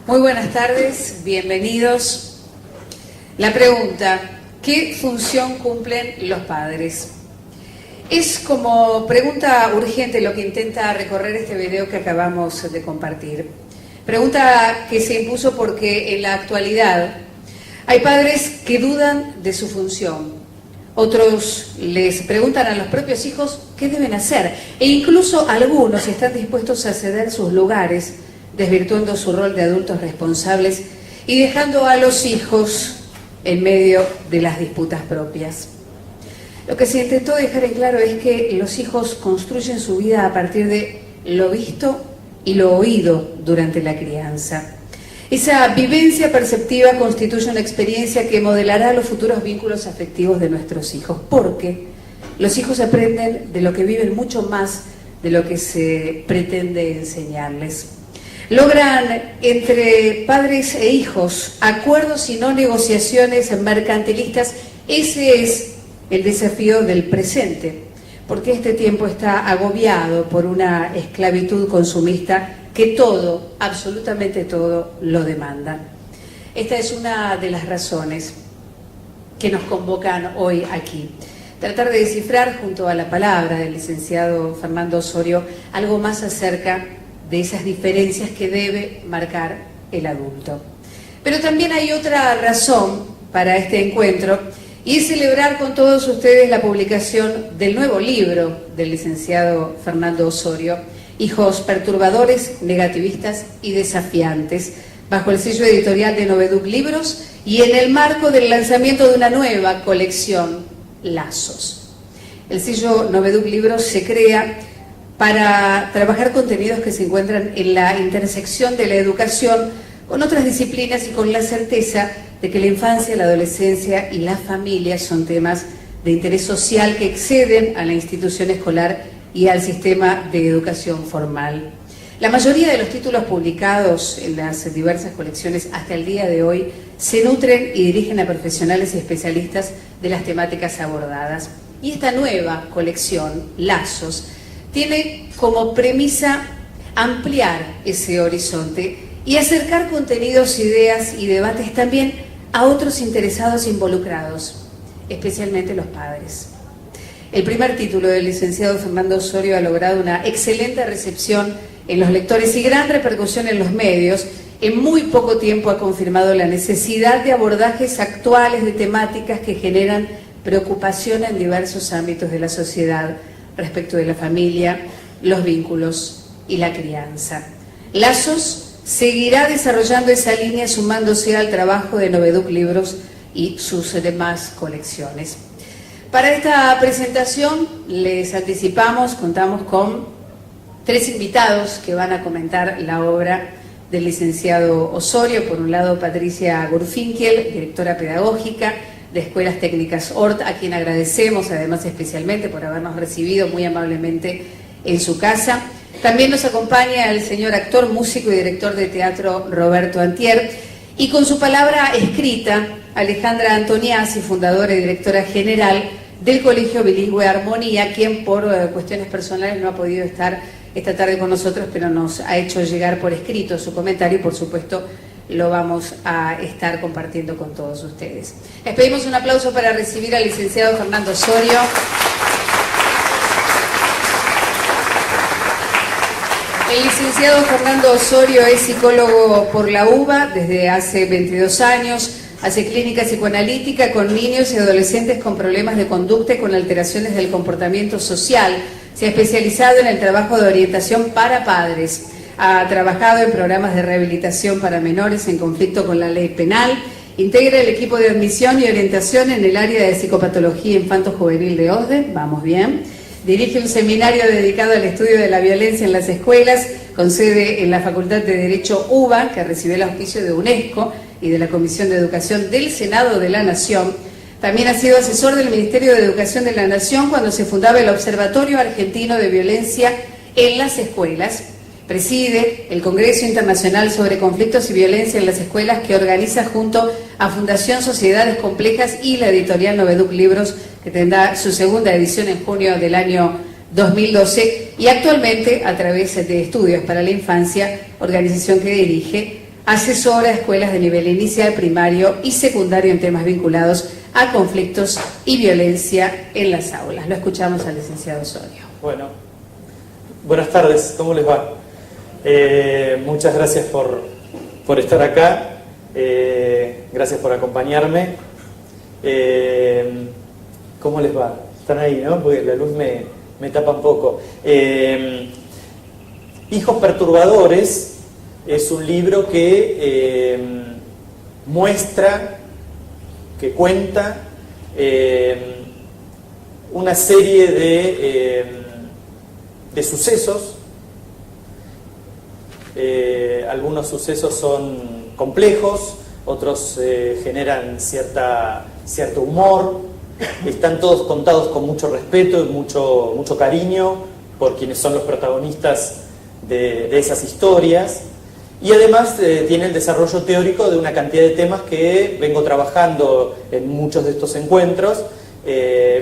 Muy buenas tardes, bienvenidos. La pregunta, ¿qué función cumplen los padres? Es como pregunta urgente lo que intenta recorrer este video que acabamos de compartir. Pregunta que se impuso porque en la actualidad hay padres que dudan de su función. Otros les preguntan a los propios hijos qué deben hacer. E incluso algunos están dispuestos a ceder sus lugares, desvirtuando su rol de adultos responsables y dejando a los hijos en medio de las disputas propias. Lo que se intentó dejar en claro es que los hijos construyen su vida a partir de lo visto y lo oído durante la crianza. Esa vivencia perceptiva constituye una experiencia que modelará los futuros vínculos afectivos de nuestros hijos, porque los hijos aprenden de lo que viven mucho más de lo que se pretende enseñarles. Logran entre padres e hijos acuerdos y no negociaciones mercantilistas. Ese es el desafío del presente, porque este tiempo está agobiado por una esclavitud consumista que todo, absolutamente todo, lo demanda. Esta es una de las razones que nos convocan hoy aquí. Tratar de descifrar, junto a la palabra del licenciado Fernando Osorio, algo más acerca de esas diferencias que debe marcar el adulto. Pero también hay otra razón para este encuentro, y es celebrar con todos ustedes la publicación del nuevo libro del licenciado Fernando Osorio, Hijos perturbadores, negativistas y desafiantes, bajo el sello editorial de Noveduc Libros y en el marco del lanzamiento de una nueva colección, Lazos. El sello Noveduc Libros se crea para trabajar contenidos que se encuentran en la intersección de la educación con otras disciplinas y con la certeza de que la infancia, la adolescencia y la familia son temas de interés social que exceden a la institución escolar y al sistema de educación formal. La mayoría de los títulos publicados en las diversas colecciones hasta el día de hoy se nutren y dirigen a profesionales y especialistas de las temáticas abordadas. Y esta nueva colección, Lazos, tiene como premisa ampliar ese horizonte y acercar contenidos, ideas y debates también a otros interesados involucrados, especialmente los padres. El primer título del licenciado Fernando Osorio ha logrado una excelente recepción en los lectores y gran repercusión en los medios. En muy poco tiempo ha confirmado la necesidad de abordajes actuales de temáticas que generan preocupación en diversos ámbitos de la sociedad respecto de la familia, los vínculos y la crianza. Lazos seguirá desarrollando esa línea sumándose al trabajo de Noveduc Libros y sus demás colecciones. Para esta presentación les anticipamos, contamos con 3 invitados que van a comentar la obra del licenciado Osorio. Por un lado, Patricia Gurfinkel, directora pedagógica de Escuelas Técnicas Hort, a quien agradecemos además especialmente por habernos recibido muy amablemente en su casa. También nos acompaña el señor actor, músico y director de teatro Roberto Antier, y con su palabra escrita, Alejandra Antoniazzi, fundadora y directora general del Colegio Bilingüe Armonía, quien por cuestiones personales no ha podido estar esta tarde con nosotros, pero nos ha hecho llegar por escrito su comentario y por supuesto lo vamos a estar compartiendo con todos ustedes. Les pedimos un aplauso para recibir al licenciado Fernando Osorio. El licenciado Fernando Osorio es psicólogo por la UBA desde hace 22 años, hace clínica psicoanalítica con niños y adolescentes con problemas de conducta y con alteraciones del comportamiento social. Se ha especializado en el trabajo de orientación para padres. Ha trabajado en programas de rehabilitación para menores en conflicto con la ley penal. Integra el equipo de admisión y orientación en el área de psicopatología infanto-juvenil de OSDE. Vamos bien. Dirige un seminario dedicado al estudio de la violencia en las escuelas, con sede en la Facultad de Derecho UBA, que recibe el auspicio de UNESCO y de la Comisión de Educación del Senado de la Nación. También ha sido asesor del Ministerio de Educación de la Nación cuando se fundaba el Observatorio Argentino de Violencia en las Escuelas. Preside el Congreso Internacional sobre Conflictos y Violencia en las Escuelas, que organiza junto a Fundación Sociedades Complejas y la editorial Noveduc Libros, que tendrá su segunda edición en junio del año 2012, y actualmente, a través de Estudios para la Infancia, organización que dirige, asesora a escuelas de nivel inicial, primario y secundario en temas vinculados a conflictos y violencia en las aulas. Lo escuchamos al licenciado Osorio. Bueno, buenas tardes, ¿cómo les va? Muchas gracias por estar acá, gracias por acompañarme. ¿Cómo les va? Están ahí, ¿no? Porque la luz me tapa un poco. Hijos perturbadores es un libro que muestra, que cuenta una serie de sucesos. Algunos sucesos son complejos, otros generan cierto humor. Están todos contados con mucho respeto y mucho cariño por quienes son los protagonistas de esas historias. Y además tiene el desarrollo teórico de una cantidad de temas que vengo trabajando en muchos de estos encuentros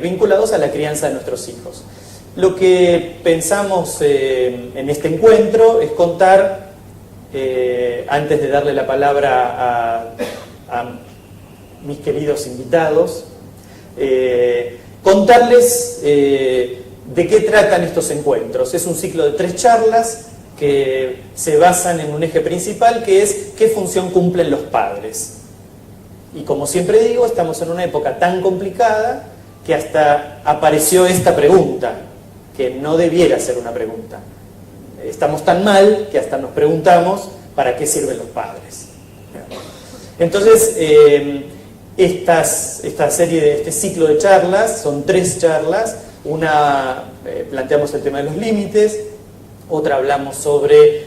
vinculados a la crianza de nuestros hijos. Lo que pensamos en este encuentro es contar, antes de darle la palabra a mis queridos invitados, contarles de qué tratan estos encuentros. Es un ciclo de 3 charlas que se basan en un eje principal, que es qué función cumplen los padres. Y como siempre digo, estamos en una época tan complicada que hasta apareció esta pregunta, que no debiera ser una pregunta. Estamos tan mal que hasta nos preguntamos ¿para qué sirven los padres? Entonces, este ciclo de charlas, son 3 charlas. Una, planteamos el tema de los límites, otra hablamos sobre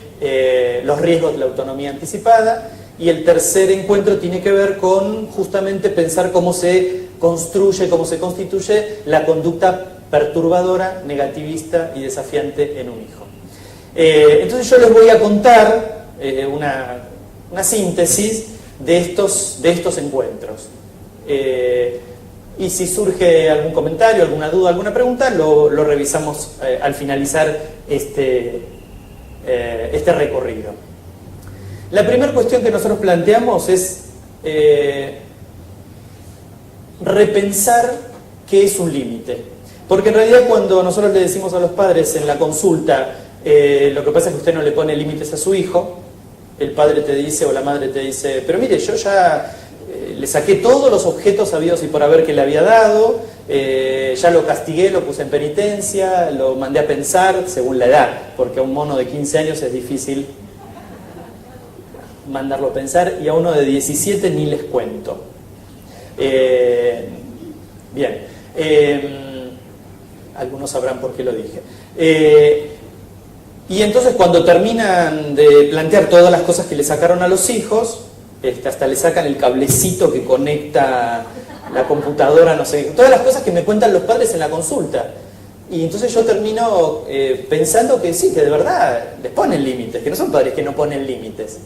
los riesgos de la autonomía anticipada, y el tercer encuentro tiene que ver con justamente pensar cómo se construye, cómo se constituye la conducta perturbadora, negativista y desafiante en un hijo. Entonces yo les voy a contar una síntesis de estos encuentros. Y si surge algún comentario, alguna duda, alguna pregunta, lo revisamos al finalizar este recorrido. La primera cuestión que nosotros planteamos es repensar qué es un límite. Porque en realidad cuando nosotros le decimos a los padres en la consulta, lo que pasa es que usted no le pone límites a su hijo, el padre te dice o la madre te dice, pero mire, yo ya le saqué todos los objetos habidos y por haber que le había dado, ya lo castigué, lo puse en penitencia, lo mandé a pensar según la edad, porque a un mono de 15 años es difícil mandarlo a pensar, y a uno de 17 ni les cuento. Bien, algunos sabrán por qué lo dije. Y entonces cuando terminan de plantear todas las cosas que le sacaron a los hijos, hasta le sacan el cablecito que conecta la computadora, no sé, todas las cosas que me cuentan los padres en la consulta. Y entonces yo termino pensando que sí, que de verdad les ponen límites, que no son padres que no ponen límites.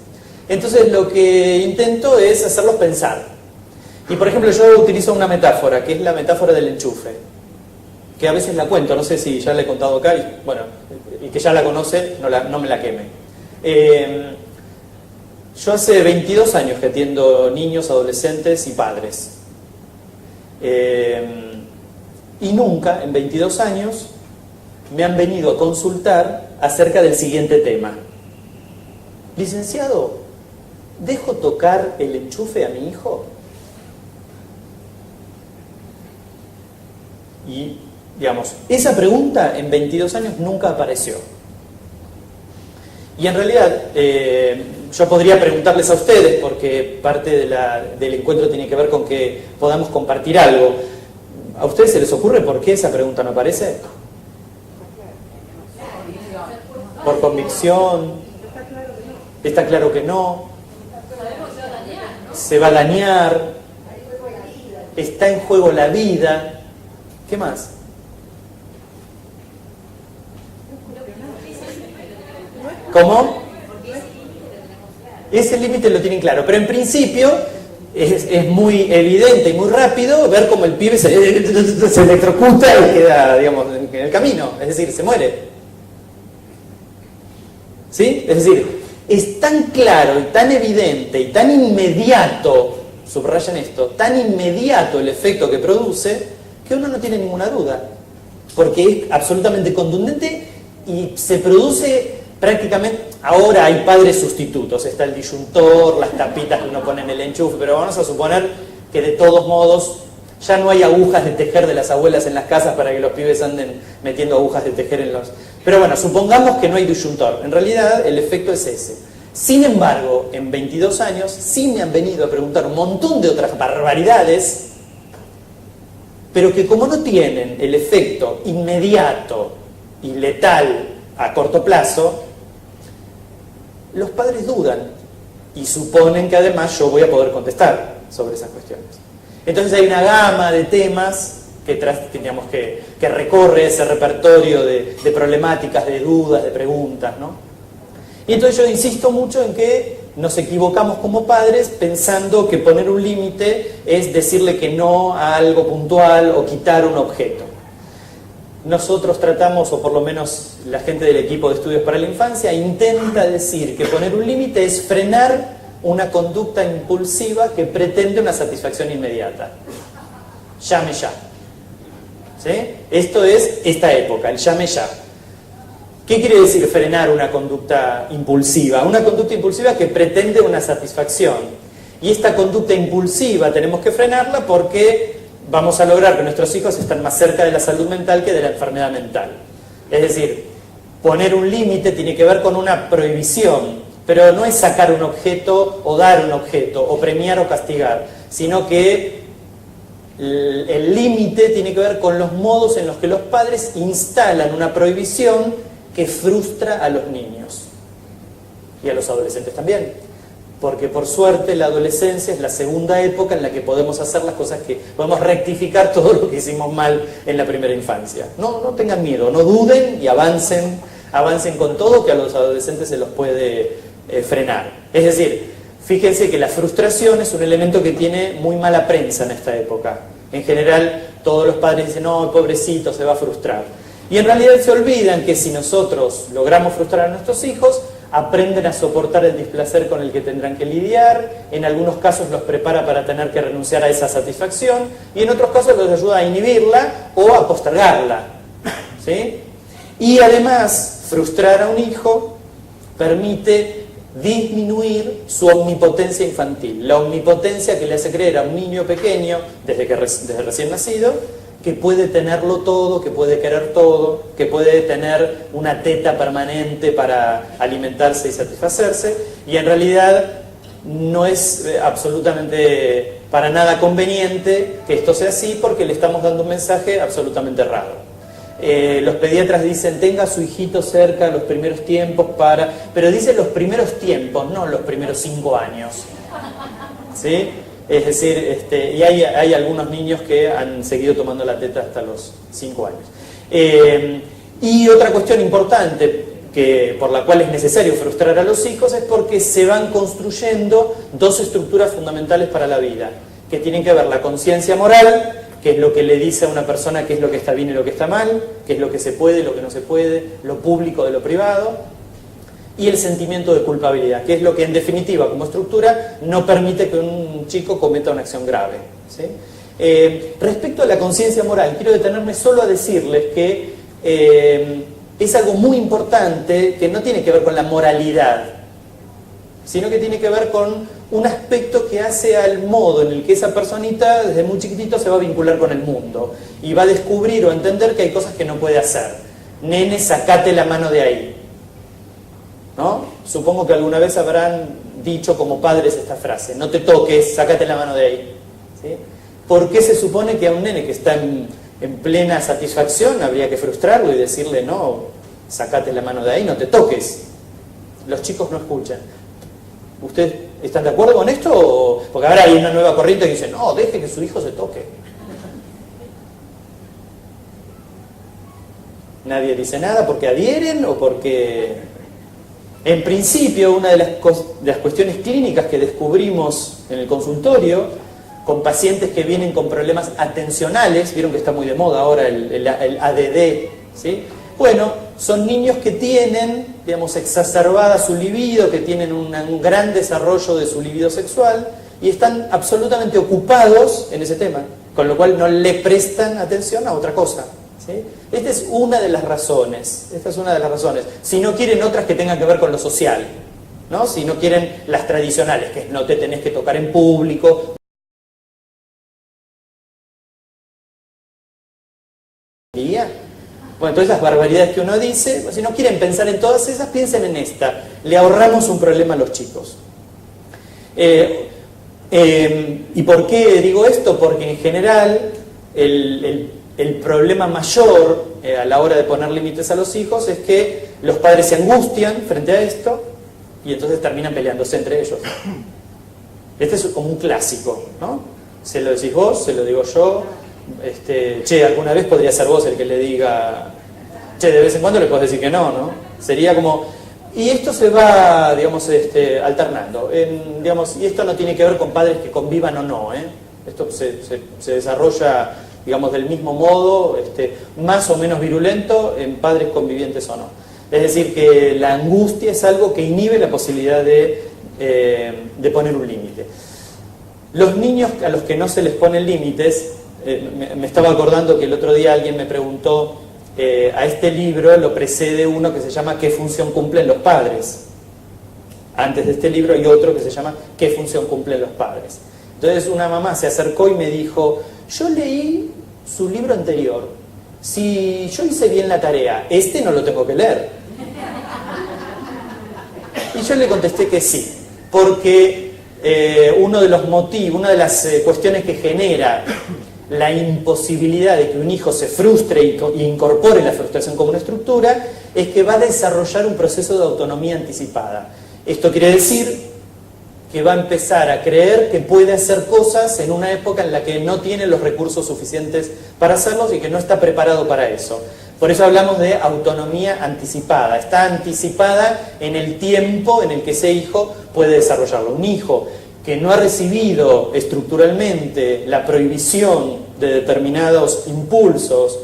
Entonces lo que intento es hacerlos pensar. Y por ejemplo yo utilizo una metáfora, que es la metáfora del enchufe, que a veces la cuento, no sé si ya la he contado acá, y bueno, el que ya la conoce no me la queme. Yo hace 22 años que atiendo niños, adolescentes y padres. Y nunca, en 22 años, me han venido a consultar acerca del siguiente tema. Licenciado, ¿dejo tocar el enchufe a mi hijo? Y, digamos, esa pregunta en 22 años nunca apareció. Y en realidad, yo podría preguntarles a ustedes, porque parte del encuentro tiene que ver con que podamos compartir algo. ¿A ustedes se les ocurre por qué esa pregunta no aparece? Por convicción. Está claro que no. Se va a dañar. Está en juego la vida. ¿Qué más? ¿Cómo? Ese límite lo tienen claro, pero en principio es muy evidente y muy rápido ver cómo el pibe se electrocuta y queda, digamos, en el camino, es decir, se muere. ¿Sí? Es decir, es tan claro y tan evidente y tan inmediato, subrayen esto, tan inmediato el efecto que produce, que uno no tiene ninguna duda, porque es absolutamente contundente y se produce prácticamente. Ahora hay padres sustitutos, está el disyuntor, las tapitas que uno pone en el enchufe, pero vamos a suponer que de todos modos ya no hay agujas de tejer de las abuelas en las casas para que los pibes anden metiendo agujas de tejer en los... Pero bueno, supongamos que no hay disyuntor. En realidad el efecto es ese. Sin embargo, en 22 años sí me han venido a preguntar un montón de otras barbaridades, pero que como no tienen el efecto inmediato y letal a corto plazo, los padres dudan y suponen que además yo voy a poder contestar sobre esas cuestiones. Entonces hay una gama de temas que recorre ese repertorio de problemáticas, de dudas, de preguntas, ¿no? Y entonces yo insisto mucho en que nos equivocamos como padres pensando que poner un límite es decirle que no a algo puntual o quitar un objeto. Nosotros tratamos, o por lo menos la gente del equipo de estudios para la infancia, intenta decir que poner un límite es frenar una conducta impulsiva que pretende una satisfacción inmediata. Llame ya. ¿Sí? Esto es esta época, el llame ya. ¿Qué quiere decir frenar una conducta impulsiva? Una conducta impulsiva que pretende una satisfacción. Y esta conducta impulsiva tenemos que frenarla porque vamos a lograr que nuestros hijos estén más cerca de la salud mental que de la enfermedad mental. Es decir, poner un límite tiene que ver con una prohibición, pero no es sacar un objeto o dar un objeto, o premiar o castigar, sino que el límite tiene que ver con los modos en los que los padres instalan una prohibición que frustra a los niños y a los adolescentes también, porque por suerte la adolescencia es la segunda época en la que podemos hacer las cosas que podemos rectificar todo lo que hicimos mal en la primera infancia. No tengan miedo, no duden y avancen con todo, que a los adolescentes se los puede frenar. Es decir, fíjense que la frustración es un elemento que tiene muy mala prensa en esta época. En general, todos los padres dicen, no, pobrecito, se va a frustrar. Y en realidad se olvidan que si nosotros logramos frustrar a nuestros hijos, aprenden a soportar el displacer con el que tendrán que lidiar, en algunos casos los prepara para tener que renunciar a esa satisfacción, y en otros casos los ayuda a inhibirla o a postergarla. ¿Sí? Y además, frustrar a un hijo permite disminuir su omnipotencia infantil, la omnipotencia que le hace creer a un niño pequeño, desde recién nacido, que puede tenerlo todo, que puede querer todo, que puede tener una teta permanente para alimentarse y satisfacerse, y en realidad no es absolutamente para nada conveniente que esto sea así, porque le estamos dando un mensaje absolutamente errado. Los pediatras dicen, tenga a su hijito cerca los primeros tiempos pero dicen los primeros tiempos, no los primeros 5 años. ¿Sí? Es decir, y hay algunos niños que han seguido tomando la teta hasta los 5 años. Y otra cuestión importante por la cual es necesario frustrar a los hijos es porque se van construyendo dos estructuras fundamentales para la vida, que tienen que ver la conciencia moral, que es lo que le dice a una persona qué es lo que está bien y lo que está mal, qué es lo que se puede y lo que no se puede, lo público de lo privado, y el sentimiento de culpabilidad, que es lo que en definitiva como estructura no permite que un chico cometa una acción grave. ¿Sí? Respecto a la conciencia moral, quiero detenerme solo a decirles que es algo muy importante que no tiene que ver con la moralidad, sino que tiene que ver con un aspecto que hace al modo en el que esa personita desde muy chiquitito se va a vincular con el mundo y va a descubrir o entender que hay cosas que no puede hacer. Nene, sacate la mano de ahí. ¿No? Supongo que alguna vez habrán dicho como padres esta frase, no te toques, sácate la mano de ahí. ¿Sí? ¿Por qué se supone que a un nene que está en plena satisfacción habría que frustrarlo y decirle, no, sácate la mano de ahí, no te toques? Los chicos no escuchan. ¿Ustedes están de acuerdo con esto? Porque ahora hay una nueva corriente que dice, no, deje que su hijo se toque. Nadie dice nada porque adhieren o porque... En principio, una de las cuestiones clínicas que descubrimos en el consultorio, con pacientes que vienen con problemas atencionales, vieron que está muy de moda ahora el ADD, ¿sí? Bueno, son niños que tienen digamos, exacerbada su libido, que tienen un gran desarrollo de su libido sexual y están absolutamente ocupados en ese tema, con lo cual no le prestan atención a otra cosa, ¿sí? Esta es una de las razones, si no quieren otras que tengan que ver con lo social, ¿no? Si no quieren las tradicionales, que es no te tenés que tocar en público. Bueno, todas esas barbaridades que uno dice, si no quieren pensar en todas esas, piensen en esta. Le ahorramos un problema a los chicos. ¿Y por qué digo esto? Porque en general el problema mayor a la hora de poner límites a los hijos es que los padres se angustian frente a esto y entonces terminan peleándose entre ellos. Este es como un clásico, ¿no? Se lo decís vos, se lo digo yo. Che, alguna vez podría ser vos el que le diga, che, de vez en cuando le podés decir que no, ¿no? Sería como... Y esto se va, digamos, alternando. Digamos, y esto no tiene que ver con padres que convivan o no, ¿eh? Esto se desarrolla, digamos, del mismo modo, más o menos virulento en padres convivientes o no. Es decir, que la angustia es algo que inhibe la posibilidad de poner un límite. Los niños a los que no se les ponen límites... me estaba acordando que el otro día alguien me preguntó, a este libro lo precede uno que se llama ¿Qué función cumplen los padres? Antes de este libro hay otro que se llama ¿Qué función cumplen los padres? Entonces una mamá se acercó y me dijo, yo leí su libro anterior, si yo hice bien la tarea, no lo tengo que leer. Y yo le contesté que sí, porque uno de los motivos, una de las cuestiones que genera la imposibilidad de que un hijo se frustre y incorpore la frustración como una estructura, es que va a desarrollar un proceso de autonomía anticipada. Esto quiere decir que va a empezar a creer que puede hacer cosas en una época en la que no tiene los recursos suficientes para hacerlos y que no está preparado para eso. Por eso hablamos de autonomía anticipada. Está anticipada en el tiempo en el que ese hijo puede desarrollarlo. Un hijo que no ha recibido estructuralmente la prohibición de determinados impulsos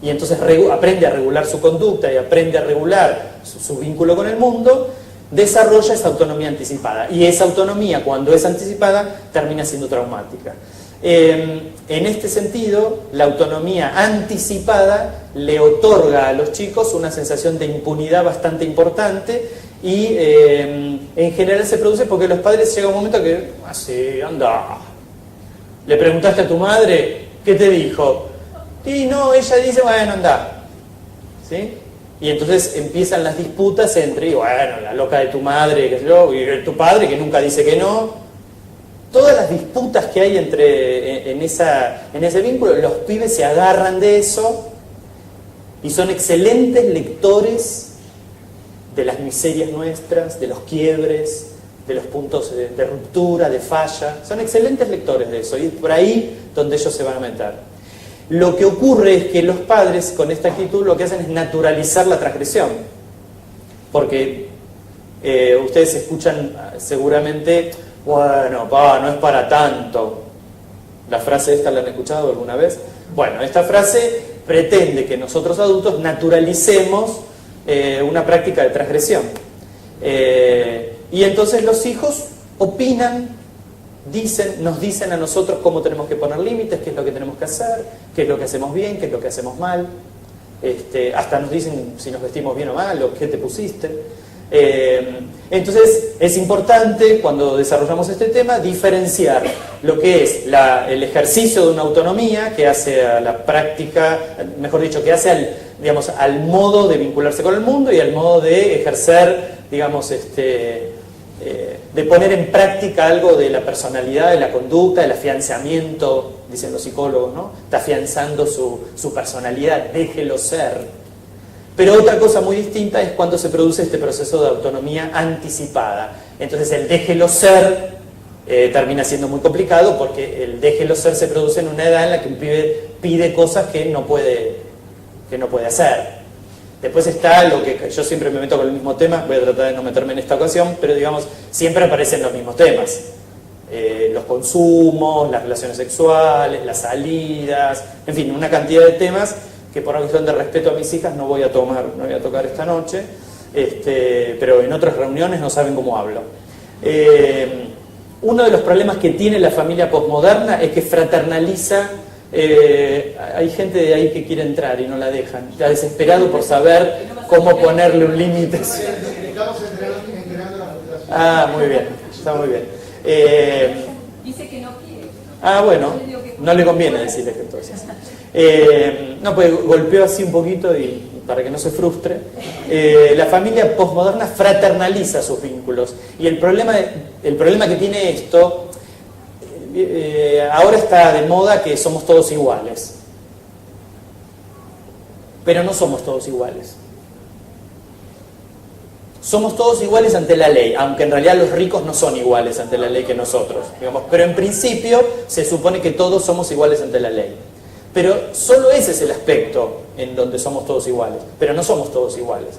y entonces aprende a regular su conducta y aprende a regular su vínculo con el mundo, desarrolla esa autonomía anticipada. Y esa autonomía, cuando es anticipada, termina siendo traumática. En este sentido, la autonomía anticipada le otorga a los chicos una sensación de impunidad bastante importante y en general se produce porque los padres llega un momento que, así, anda. Le preguntaste a tu madre, ¿qué te dijo? Y no, ella dice, bueno, anda. ¿Sí? Y entonces empiezan las disputas entre, y bueno, la loca de tu madre, qué sé yo, y tu padre que nunca dice que no. Todas las disputas que hay en ese vínculo, los pibes se agarran de eso y son excelentes lectores de las miserias nuestras, de los quiebres, de los puntos de ruptura, de falla. Son excelentes lectores de eso y es por ahí donde ellos se van a meter. Lo que ocurre es que los padres con esta actitud lo que hacen es naturalizar la transgresión. Porque ustedes escuchan seguramente, bueno, no es para tanto. ¿La frase esta la han escuchado alguna vez? Bueno, esta frase pretende que nosotros adultos naturalicemos una práctica de transgresión. Y entonces los hijos opinan, nos dicen a nosotros cómo tenemos que poner límites, qué es lo que tenemos que hacer, qué es lo que hacemos bien, qué es lo que hacemos mal. Hasta nos dicen si nos vestimos bien o mal, o qué te pusiste. Entonces es importante, cuando desarrollamos este tema, diferenciar lo que es el ejercicio de una autonomía que hace a la práctica, mejor dicho, que hace al modo de vincularse con el mundo y al modo de ejercer, digamos, de poner en práctica algo de la personalidad, de la conducta, del afianzamiento, dicen los psicólogos, ¿no? Está afianzando su personalidad, déjelo ser. Pero otra cosa muy distinta es cuando se produce este proceso de autonomía anticipada. Entonces el déjelo ser termina siendo muy complicado porque el déjelo ser se produce en una edad en la que un pibe pide cosas que no puede hacer. Después está lo que yo siempre me meto con el mismo tema, voy a tratar de no meterme en esta ocasión, pero digamos, siempre aparecen los mismos temas. Los consumos, las relaciones sexuales, las salidas, en fin, una cantidad de temas que por una cuestión de respeto a mis hijas no voy a tocar esta noche, pero en otras reuniones no saben cómo hablo. Uno de los problemas que tiene la familia posmoderna es que fraternaliza. Hay gente de ahí que quiere entrar y no la dejan, está desesperado por saber cómo ponerle un límite. Ah, muy bien, está muy bien. Dice que no quiere. Ah, bueno, no le conviene decirle que entonces. No, pues golpeó así un poquito y para que no se frustre. La familia posmoderna fraternaliza sus vínculos. Y el problema que tiene esto, ahora está de moda que somos todos iguales. Pero no somos todos iguales. Somos todos iguales ante la ley, aunque en realidad los ricos no son iguales ante la ley que nosotros, digamos. Pero en principio se supone que todos somos iguales ante la ley. Pero solo ese es el aspecto en donde somos todos iguales, pero no somos todos iguales.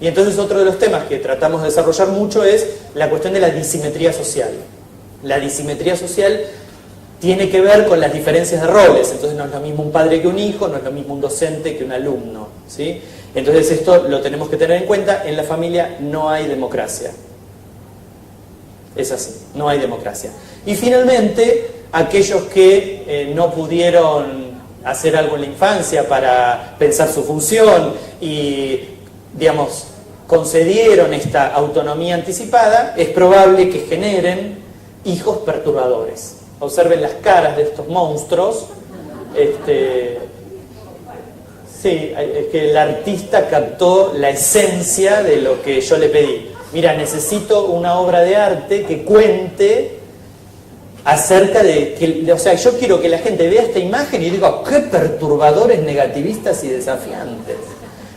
Y entonces otro de los temas que tratamos de desarrollar mucho es la cuestión de la disimetría social. La disimetría social tiene que ver con las diferencias de roles, entonces no es lo mismo un padre que un hijo, no es lo mismo un docente que un alumno, ¿sí? Entonces esto lo tenemos que tener en cuenta. En la familia no hay democracia. Es así, no hay democracia. Y finalmente, aquellos que no pudieron hacer algo en la infancia para pensar su función y, digamos, concedieron esta autonomía anticipada, es probable que generen hijos perturbadores. Observen las caras de estos monstruos. Sí, es que el artista captó la esencia de lo que yo le pedí. Mira, necesito una obra de arte que cuente acerca de que, o sea, yo quiero que la gente vea esta imagen y diga, qué perturbadores, negativistas y desafiantes.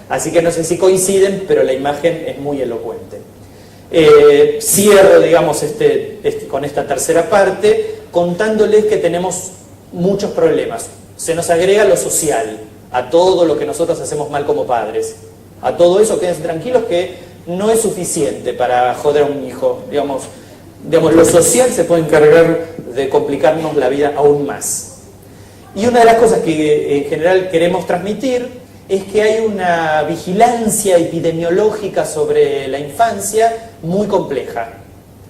Así que no sé si coinciden, pero la imagen es muy elocuente. Cierro, digamos, con esta tercera parte, contándoles que tenemos muchos problemas. Se nos agrega lo social a todo lo que nosotros hacemos mal como padres. A todo eso, quédense tranquilos que no es suficiente para joder a un hijo. Digamos, lo social se puede encargar de complicarnos la vida aún más. Y una de las cosas que en general queremos transmitir es que hay una vigilancia epidemiológica sobre la infancia muy compleja.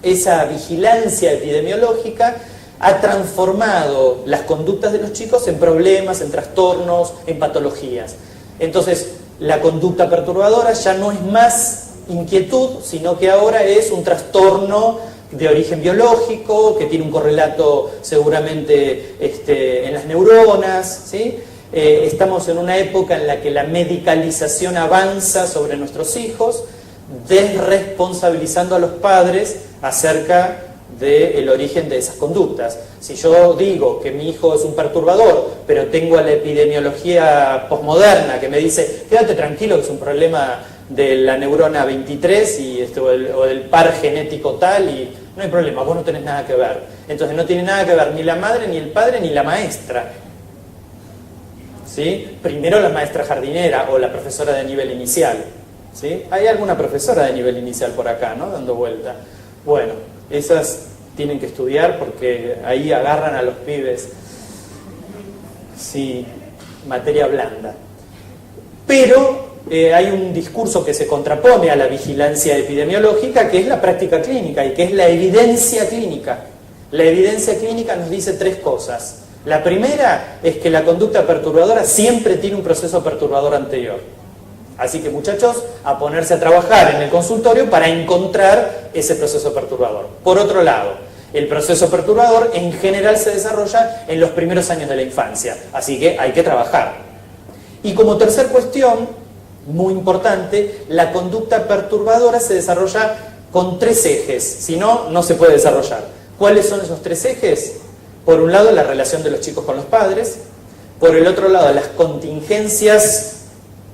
Esa vigilancia epidemiológica ha transformado las conductas de los chicos en problemas, en trastornos, en patologías. Entonces, la conducta perturbadora ya no es más inquietud, sino que ahora es un trastorno de origen biológico, que tiene un correlato seguramente en las neuronas, ¿sí? Estamos en una época en la que la medicalización avanza sobre nuestros hijos, desresponsabilizando a los padres acerca del origen de esas conductas. Si yo digo que mi hijo es un perturbador, pero tengo a la epidemiología posmoderna que me dice, quédate tranquilo que es un problema de la neurona 23 o del par genético tal, y no hay problema, vos no tenés nada que ver. Entonces no tiene nada que ver ni la madre, ni el padre, ni la maestra. ¿Sí? Primero la maestra jardinera o la profesora de nivel inicial. ¿Sí? Hay alguna profesora de nivel inicial por acá, ¿no? Dando vuelta. Bueno, esas tienen que estudiar porque ahí agarran a los pibes. Sí, materia blanda. Pero hay un discurso que se contrapone a la vigilancia epidemiológica, que es la práctica clínica y que es la evidencia clínica. La evidencia clínica nos dice tres cosas. La primera es que la conducta perturbadora siempre tiene un proceso perturbador anterior. Así que, muchachos, a ponerse a trabajar en el consultorio para encontrar ese proceso perturbador. Por otro lado, el proceso perturbador en general se desarrolla en los primeros años de la infancia. Así que hay que trabajar. Y como tercer cuestión, muy importante, la conducta perturbadora se desarrolla con tres ejes. Si no, no se puede desarrollar. ¿Cuáles son esos tres ejes? Por un lado, la relación de los chicos con los padres. Por el otro lado, las contingencias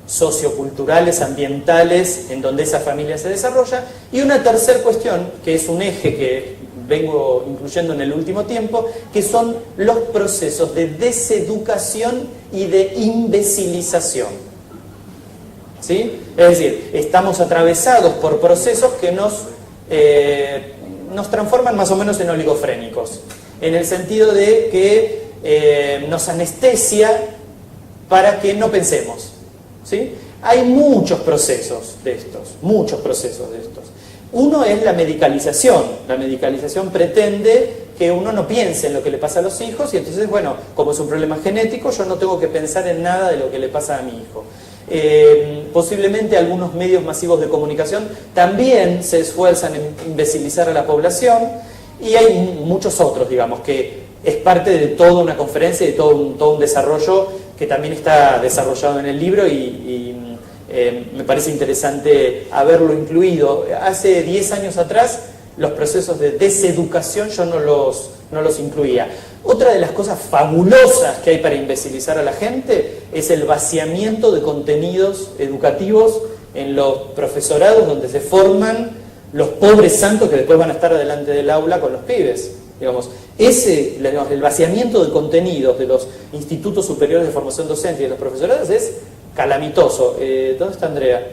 socioculturales, ambientales, en donde esa familia se desarrolla. Y una tercera cuestión, que es un eje que vengo incluyendo en el último tiempo, que son los procesos de deseducación y de imbecilización. ¿Sí? Es decir, estamos atravesados por procesos que nos transforman más o menos en oligofrénicos, en el sentido de que nos anestesia para que no pensemos. ¿Sí? Hay muchos procesos de estos, muchos procesos de estos. Uno es la medicalización. La medicalización pretende que uno no piense en lo que le pasa a los hijos y entonces, bueno, como es un problema genético, yo no tengo que pensar en nada de lo que le pasa a mi hijo. Posiblemente algunos medios masivos de comunicación también se esfuerzan en imbecilizar a la población y hay muchos otros, digamos, que es parte de toda una conferencia y de todo un desarrollo que también está desarrollado en el libro y me parece interesante haberlo incluido. Hace 10 años atrás los procesos de deseducación yo no los incluía. Otra de las cosas fabulosas que hay para imbecilizar a la gente es el vaciamiento de contenidos educativos en los profesorados donde se forman los pobres santos que después van a estar delante del aula con los pibes. Digamos, el vaciamiento de contenidos de los institutos superiores de formación docente y de los profesorados es calamitoso. ¿Dónde está Andrea?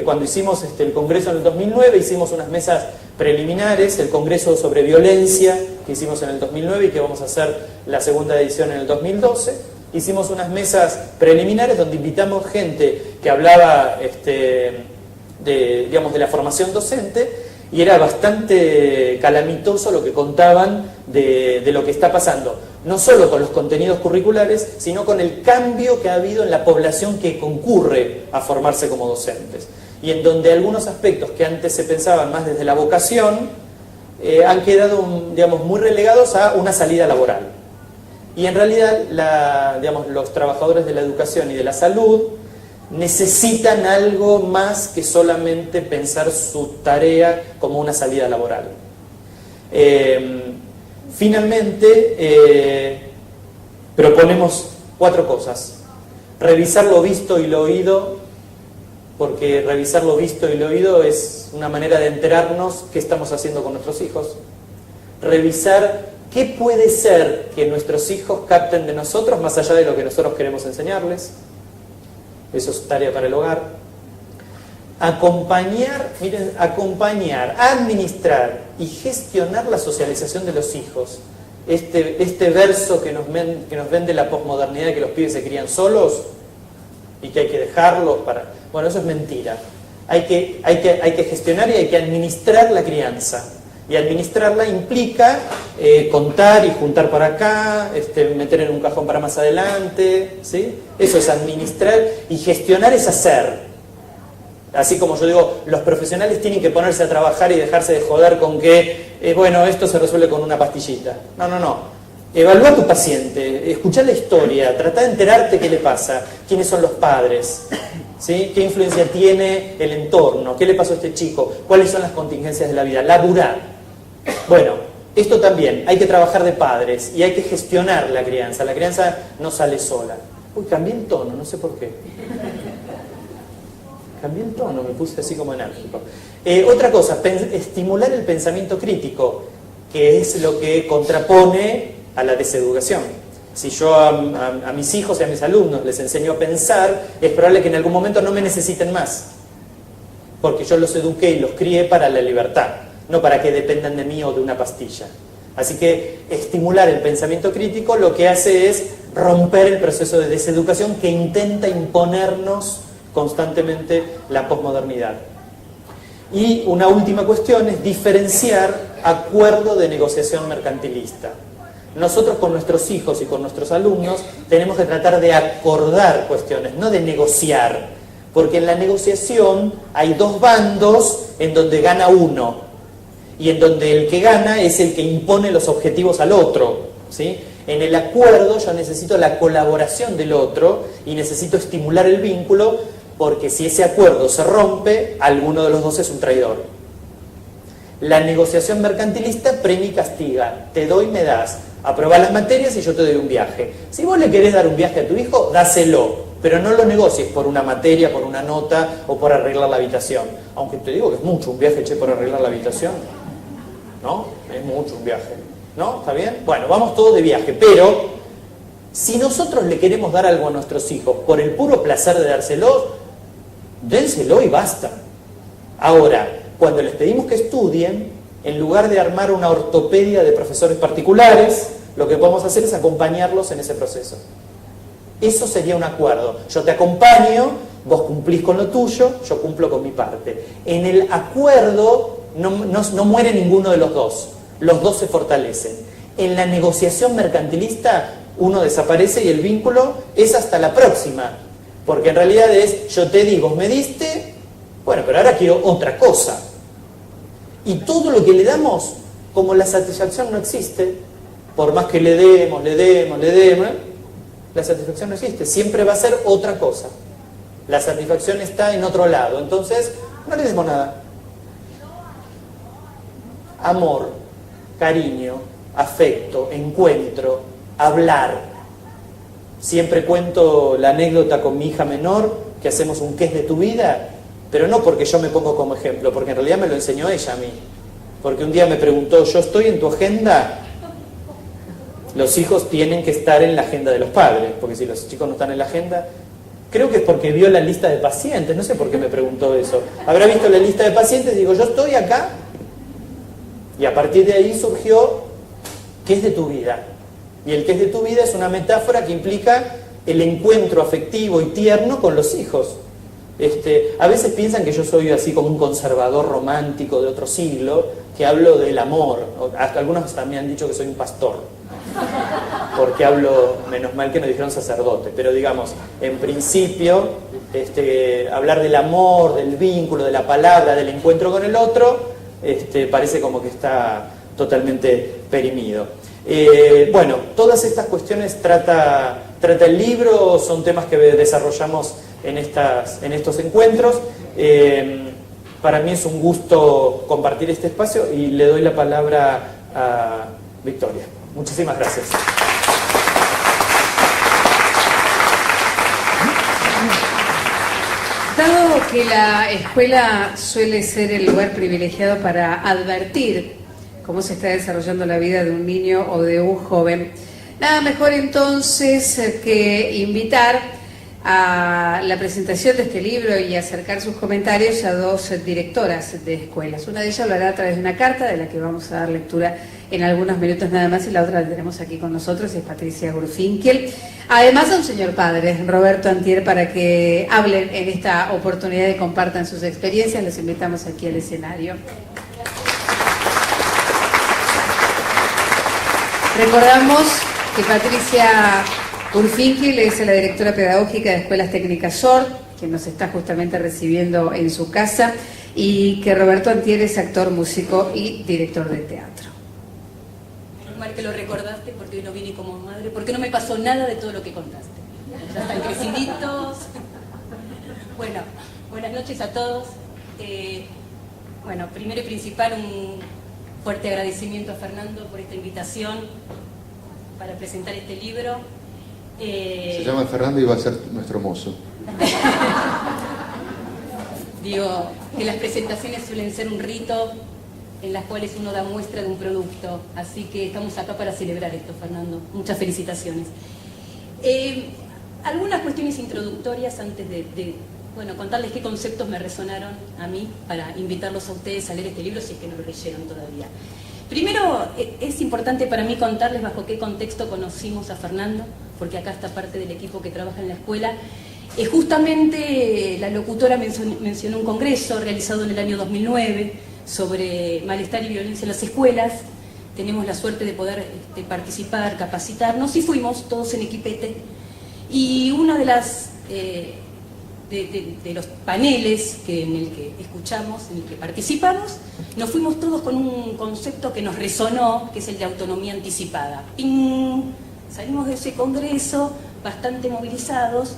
Cuando hicimos el congreso en el 2009, hicimos unas mesas preliminares, el congreso sobre violencia que hicimos en el 2009 y que vamos a hacer la segunda edición en el 2012. Hicimos unas mesas preliminares donde invitamos gente que hablaba de la formación docente y era bastante calamitoso lo que contaban de lo que está pasando, no solo con los contenidos curriculares, sino con el cambio que ha habido en la población que concurre a formarse como docentes. Y en donde algunos aspectos que antes se pensaban más desde la vocación han quedado, muy relegados a una salida laboral. Y en realidad, los trabajadores de la educación y de la salud necesitan algo más que solamente pensar su tarea como una salida laboral. Finalmente, proponemos 4 cosas. Revisar lo visto y lo oído, porque revisar lo visto y lo oído es una manera de enterarnos qué estamos haciendo con nuestros hijos. Revisar qué puede ser que nuestros hijos capten de nosotros más allá de lo que nosotros queremos enseñarles. Eso es tarea para el hogar. Acompañar, administrar y gestionar la socialización de los hijos. Este verso que nos vende la posmodernidad de que los pibes se crían solos y que hay que dejarlos para... Bueno, eso es mentira. Hay que gestionar y hay que administrar la crianza. Y administrarla implica contar y juntar para acá, meter en un cajón para más adelante, ¿sí? Eso es administrar, y gestionar es hacer. Así como yo digo, los profesionales tienen que ponerse a trabajar y dejarse de joder con que, esto se resuelve con una pastillita. No. Evalúa a tu paciente, escuchá la historia, trata de enterarte qué le pasa, quiénes son los padres, ¿sí? ¿Qué influencia tiene el entorno? ¿Qué le pasó a este chico? ¿Cuáles son las contingencias de la vida? Laburá. Bueno, esto también, hay que trabajar de padres y hay que gestionar la crianza. La crianza no sale sola. Uy, cambié el tono, no sé por qué. Cambié el tono, me puse así como enérgico. Otra cosa, estimular el pensamiento crítico, que es lo que contrapone a la deseducación. Si yo a mis hijos y a mis alumnos les enseño a pensar, es probable que en algún momento no me necesiten más, porque yo los eduqué y los crié para la libertad, no para que dependan de mí o de una pastilla. Así que estimular el pensamiento crítico lo que hace es romper el proceso de deseducación que intenta imponernos constantemente la posmodernidad. Y una última cuestión es diferenciar acuerdo de negociación mercantilista. Nosotros con nuestros hijos y con nuestros alumnos tenemos que tratar de acordar cuestiones, no de negociar, porque en la negociación hay 2 bandos en donde gana uno y en donde el que gana es el que impone los objetivos al otro, ¿sí? En el acuerdo yo necesito la colaboración del otro y necesito estimular el vínculo, porque si ese acuerdo se rompe, alguno de los dos es un traidor. La negociación mercantilista premia y castiga, te doy, me das, aprobá las materias y yo te doy un viaje. Si vos le querés dar un viaje a tu hijo, dáselo, pero no lo negocies por una materia, por una nota o por arreglar la habitación. Aunque te digo que es mucho un viaje, por arreglar la habitación, ¿no? Es mucho un viaje, ¿no? ¿Está bien? Bueno, vamos todos de viaje, pero si nosotros le queremos dar algo a nuestros hijos por el puro placer de dárselo, dénselo y basta. Ahora, cuando les pedimos que estudien, en lugar de armar una ortopedia de profesores particulares, lo que podemos hacer es acompañarlos en ese proceso. Eso sería un acuerdo. Yo te acompaño, Vos cumplís con lo tuyo, yo cumplo con mi parte. En el acuerdo no muere ninguno de los dos se fortalecen. En la negociación mercantilista uno desaparece y el vínculo es hasta la próxima, porque en realidad es, yo te di, vos me diste, bueno, pero ahora quiero otra cosa. Y todo lo que le damos, como la satisfacción no existe, por más que le demos, la satisfacción no existe, siempre va a ser otra cosa. La satisfacción está en otro lado, entonces no le demos nada. Amor, cariño, afecto, encuentro, hablar. Siempre cuento la anécdota con mi hija menor, que hacemos un ¿qué es de tu vida? Pero no porque yo me pongo como ejemplo, porque en realidad me lo enseñó ella a mí. Porque un día me preguntó, ¿yo estoy en tu agenda? Los hijos tienen que estar en la agenda de los padres, porque si los chicos no están en la agenda... Creo que es porque vio la lista de pacientes, no sé por qué me preguntó eso. Habrá visto la lista de pacientes y digo, yo estoy acá. Y a partir de ahí surgió, ¿qué es de tu vida? Y el qué es de tu vida es una metáfora que implica el encuentro afectivo y tierno con los hijos. A veces piensan que yo soy así como un conservador romántico de otro siglo, que hablo del amor. Algunos también han dicho que soy un pastor, porque hablo, menos mal que no dijeron sacerdote, pero digamos, en principio, hablar del amor, del vínculo, de la palabra, del encuentro con el otro, parece como que está totalmente perimido. Bueno, todas estas cuestiones trata el libro, son temas que desarrollamos en estos encuentros. Para mí es un gusto compartir este espacio y le doy la palabra a Victoria. Muchísimas gracias. Dado que la escuela suele ser el lugar privilegiado para advertir cómo se está desarrollando la vida de un niño o de un joven, nada mejor entonces que invitar a la presentación de este libro y acercar sus comentarios a dos directoras de escuelas. Una de ellas lo hará a través de una carta de la que vamos a dar lectura en algunos minutos nada más, y la otra la tenemos aquí con nosotros, es Patricia Gurfinkel. Además a un señor padre, Roberto Antier, para que hablen en esta oportunidad y compartan sus experiencias. Los invitamos aquí al escenario. Recordamos que Patricia Gurfinkel es la directora pedagógica de Escuelas Técnicas SOR, que nos está justamente recibiendo en su casa, y que Roberto Antier es actor, músico y director de teatro. Menos mal que lo recordaste, porque hoy no vine como madre, porque no me pasó nada de todo lo que contaste. Ya están creciditos. Bueno, buenas noches a todos. Bueno, primero y principal, un fuerte agradecimiento a Fernando por esta invitación para presentar este libro. Se llama Fernando y va a ser nuestro mozo. Digo, que las presentaciones suelen ser un rito en las cuales uno da muestra de un producto, así que estamos acá para celebrar esto, Fernando. Muchas felicitaciones. Algunas cuestiones introductorias antes de contarles qué conceptos me resonaron a mí para invitarlos a ustedes a leer este libro si es que no lo leyeron todavía. Primero, es importante para mí contarles bajo qué contexto conocimos a Fernando, porque acá está parte del equipo que trabaja en la escuela. Justamente la locutora mencionó un congreso realizado en el año 2009 sobre malestar y violencia en las escuelas. Tenemos la suerte de poder participar, capacitarnos, y fuimos todos en equipete. Y una de las de los paneles en el que escuchamos, en el que participamos, nos fuimos todos con un concepto que nos resonó, que es el de autonomía anticipada. ¡Ping! Salimos de ese congreso bastante movilizados,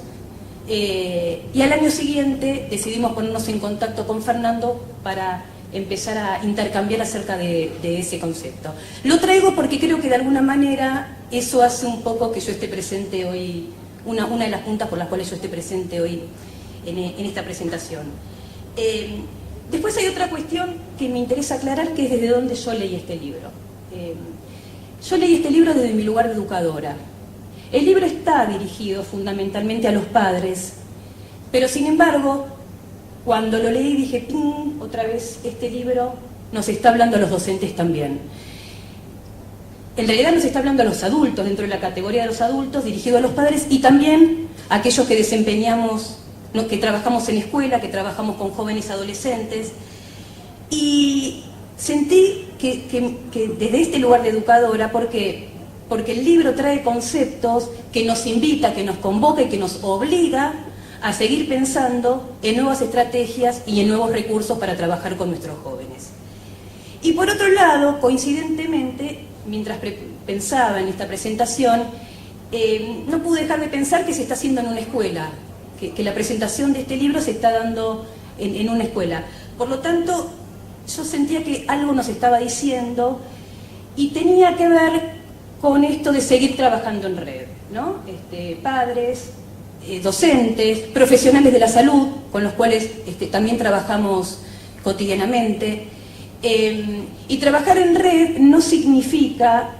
y al año siguiente decidimos ponernos en contacto con Fernando para empezar a intercambiar acerca de ese concepto. Lo traigo porque creo que de alguna manera eso hace un poco que yo esté presente hoy, una de las puntas por las cuales yo esté presente hoy en esta presentación. Después hay otra cuestión que me interesa aclarar, que es desde dónde yo leí este libro. Yo leí este libro desde mi lugar de educadora. El libro está dirigido fundamentalmente a los padres, pero sin embargo, cuando lo leí dije, ¡ping!, otra vez este libro nos está hablando a los docentes también. En realidad nos está hablando a los adultos, dentro de la categoría de los adultos, dirigido a los padres y también a aquellos que desempeñamos que trabajamos en escuela, que trabajamos con jóvenes adolescentes, y sentí que desde este lugar de educadora, porque el libro trae conceptos que nos invita, que nos convoca y que nos obliga a seguir pensando en nuevas estrategias y en nuevos recursos para trabajar con nuestros jóvenes. Y por otro lado, coincidentemente, mientras pensaba en esta presentación, no pude dejar de pensar que se está haciendo en una escuela, que la presentación de este libro se está dando en una escuela. Por lo tanto, yo sentía que algo nos estaba diciendo y tenía que ver con esto de seguir trabajando en red, ¿no? Padres, docentes, profesionales de la salud, con los cuales también trabajamos cotidianamente. Y trabajar en red no significa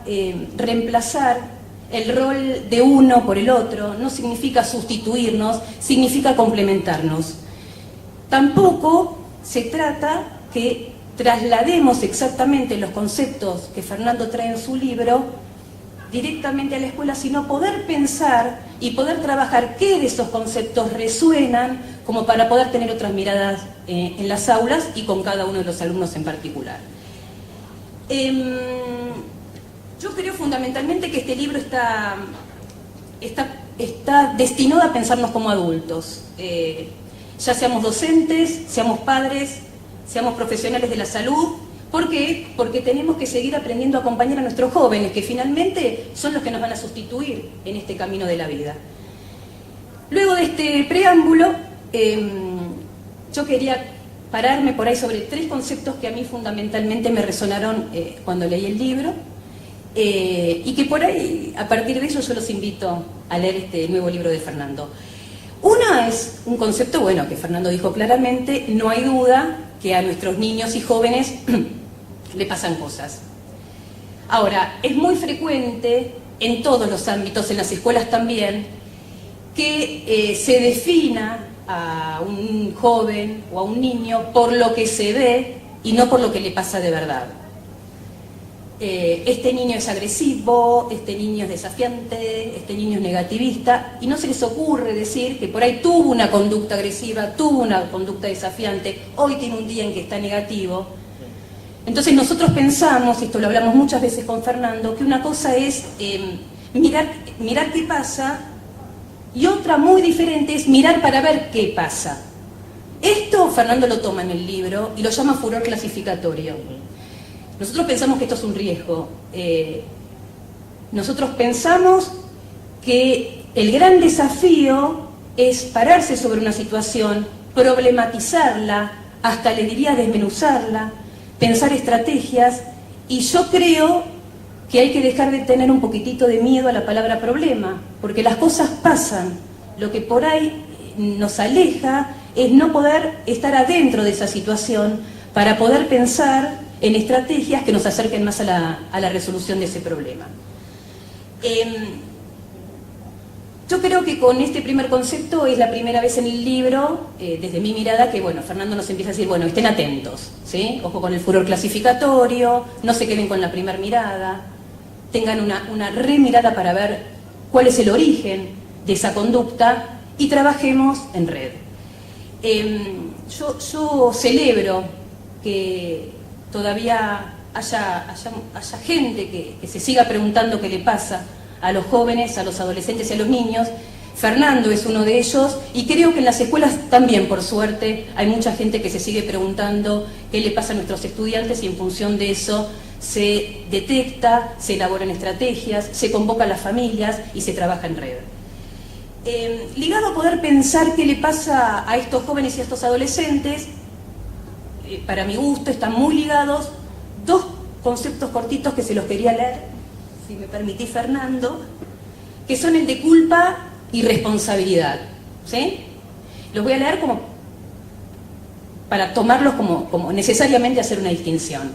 reemplazar el rol de uno por el otro, no significa sustituirnos, significa complementarnos. Tampoco se trata que traslademos exactamente los conceptos que Fernando trae en su libro directamente a la escuela, sino poder pensar y poder trabajar qué de esos conceptos resuenan como para poder tener otras miradas en las aulas y con cada uno de los alumnos en particular. Yo creo fundamentalmente que este libro está destinado a pensarnos como adultos, ya seamos docentes, seamos padres, seamos profesionales de la salud. ¿Por qué? Porque tenemos que seguir aprendiendo a acompañar a nuestros jóvenes, que finalmente son los que nos van a sustituir en este camino de la vida. Luego de este preámbulo, yo quería pararme por ahí sobre 3 conceptos que a mí fundamentalmente me resonaron cuando leí el libro, y que por ahí, a partir de ello, yo los invito a leer este nuevo libro de Fernando. Uno es un concepto, bueno, que Fernando dijo claramente: no hay duda que a nuestros niños y jóvenes le pasan cosas. Ahora, es muy frecuente en todos los ámbitos, en las escuelas también, que se defina a un joven o a un niño por lo que se ve y no por lo que le pasa de verdad. Este niño es agresivo, este niño es desafiante, este niño es negativista, y no se les ocurre decir que por ahí tuvo una conducta agresiva, tuvo una conducta desafiante, hoy tiene un día en que está negativo. Entonces nosotros pensamos, esto lo hablamos muchas veces con Fernando, que una cosa es mirar qué pasa, y otra muy diferente es mirar para ver qué pasa. Esto Fernando lo toma en el libro y lo llama furor clasificatorio. Nosotros pensamos que esto es un riesgo. Nosotros pensamos que el gran desafío es pararse sobre una situación, problematizarla, hasta le diría desmenuzarla, pensar estrategias, y yo creo que hay que dejar de tener un poquitito de miedo a la palabra problema, porque las cosas pasan. Lo que por ahí nos aleja es no poder estar adentro de esa situación para poder pensar en estrategias que nos acerquen más a la resolución de ese problema. Yo creo que con este primer concepto es la primera vez en el libro, desde mi mirada, que bueno, Fernando nos empieza a decir, bueno, estén atentos, ¿sí? Ojo con el furor clasificatorio, no se queden con la primera mirada, tengan una remirada para ver cuál es el origen de esa conducta y trabajemos en red. Yo celebro que todavía haya gente que se siga preguntando qué le pasa a los jóvenes, a los adolescentes y a los niños. Fernando es uno de ellos, y creo que en las escuelas también, por suerte, hay mucha gente que se sigue preguntando qué le pasa a nuestros estudiantes, y en función de eso se detecta, se elaboran estrategias, se convoca a las familias y se trabaja en red. Ligado a poder pensar qué le pasa a estos jóvenes y a estos adolescentes, para mi gusto están muy ligados 2 conceptos cortitos que se los quería leer, si me permitís, Fernando, que son el de culpa y responsabilidad, ¿sí? Los voy a leer como para tomarlos como necesariamente hacer una distinción.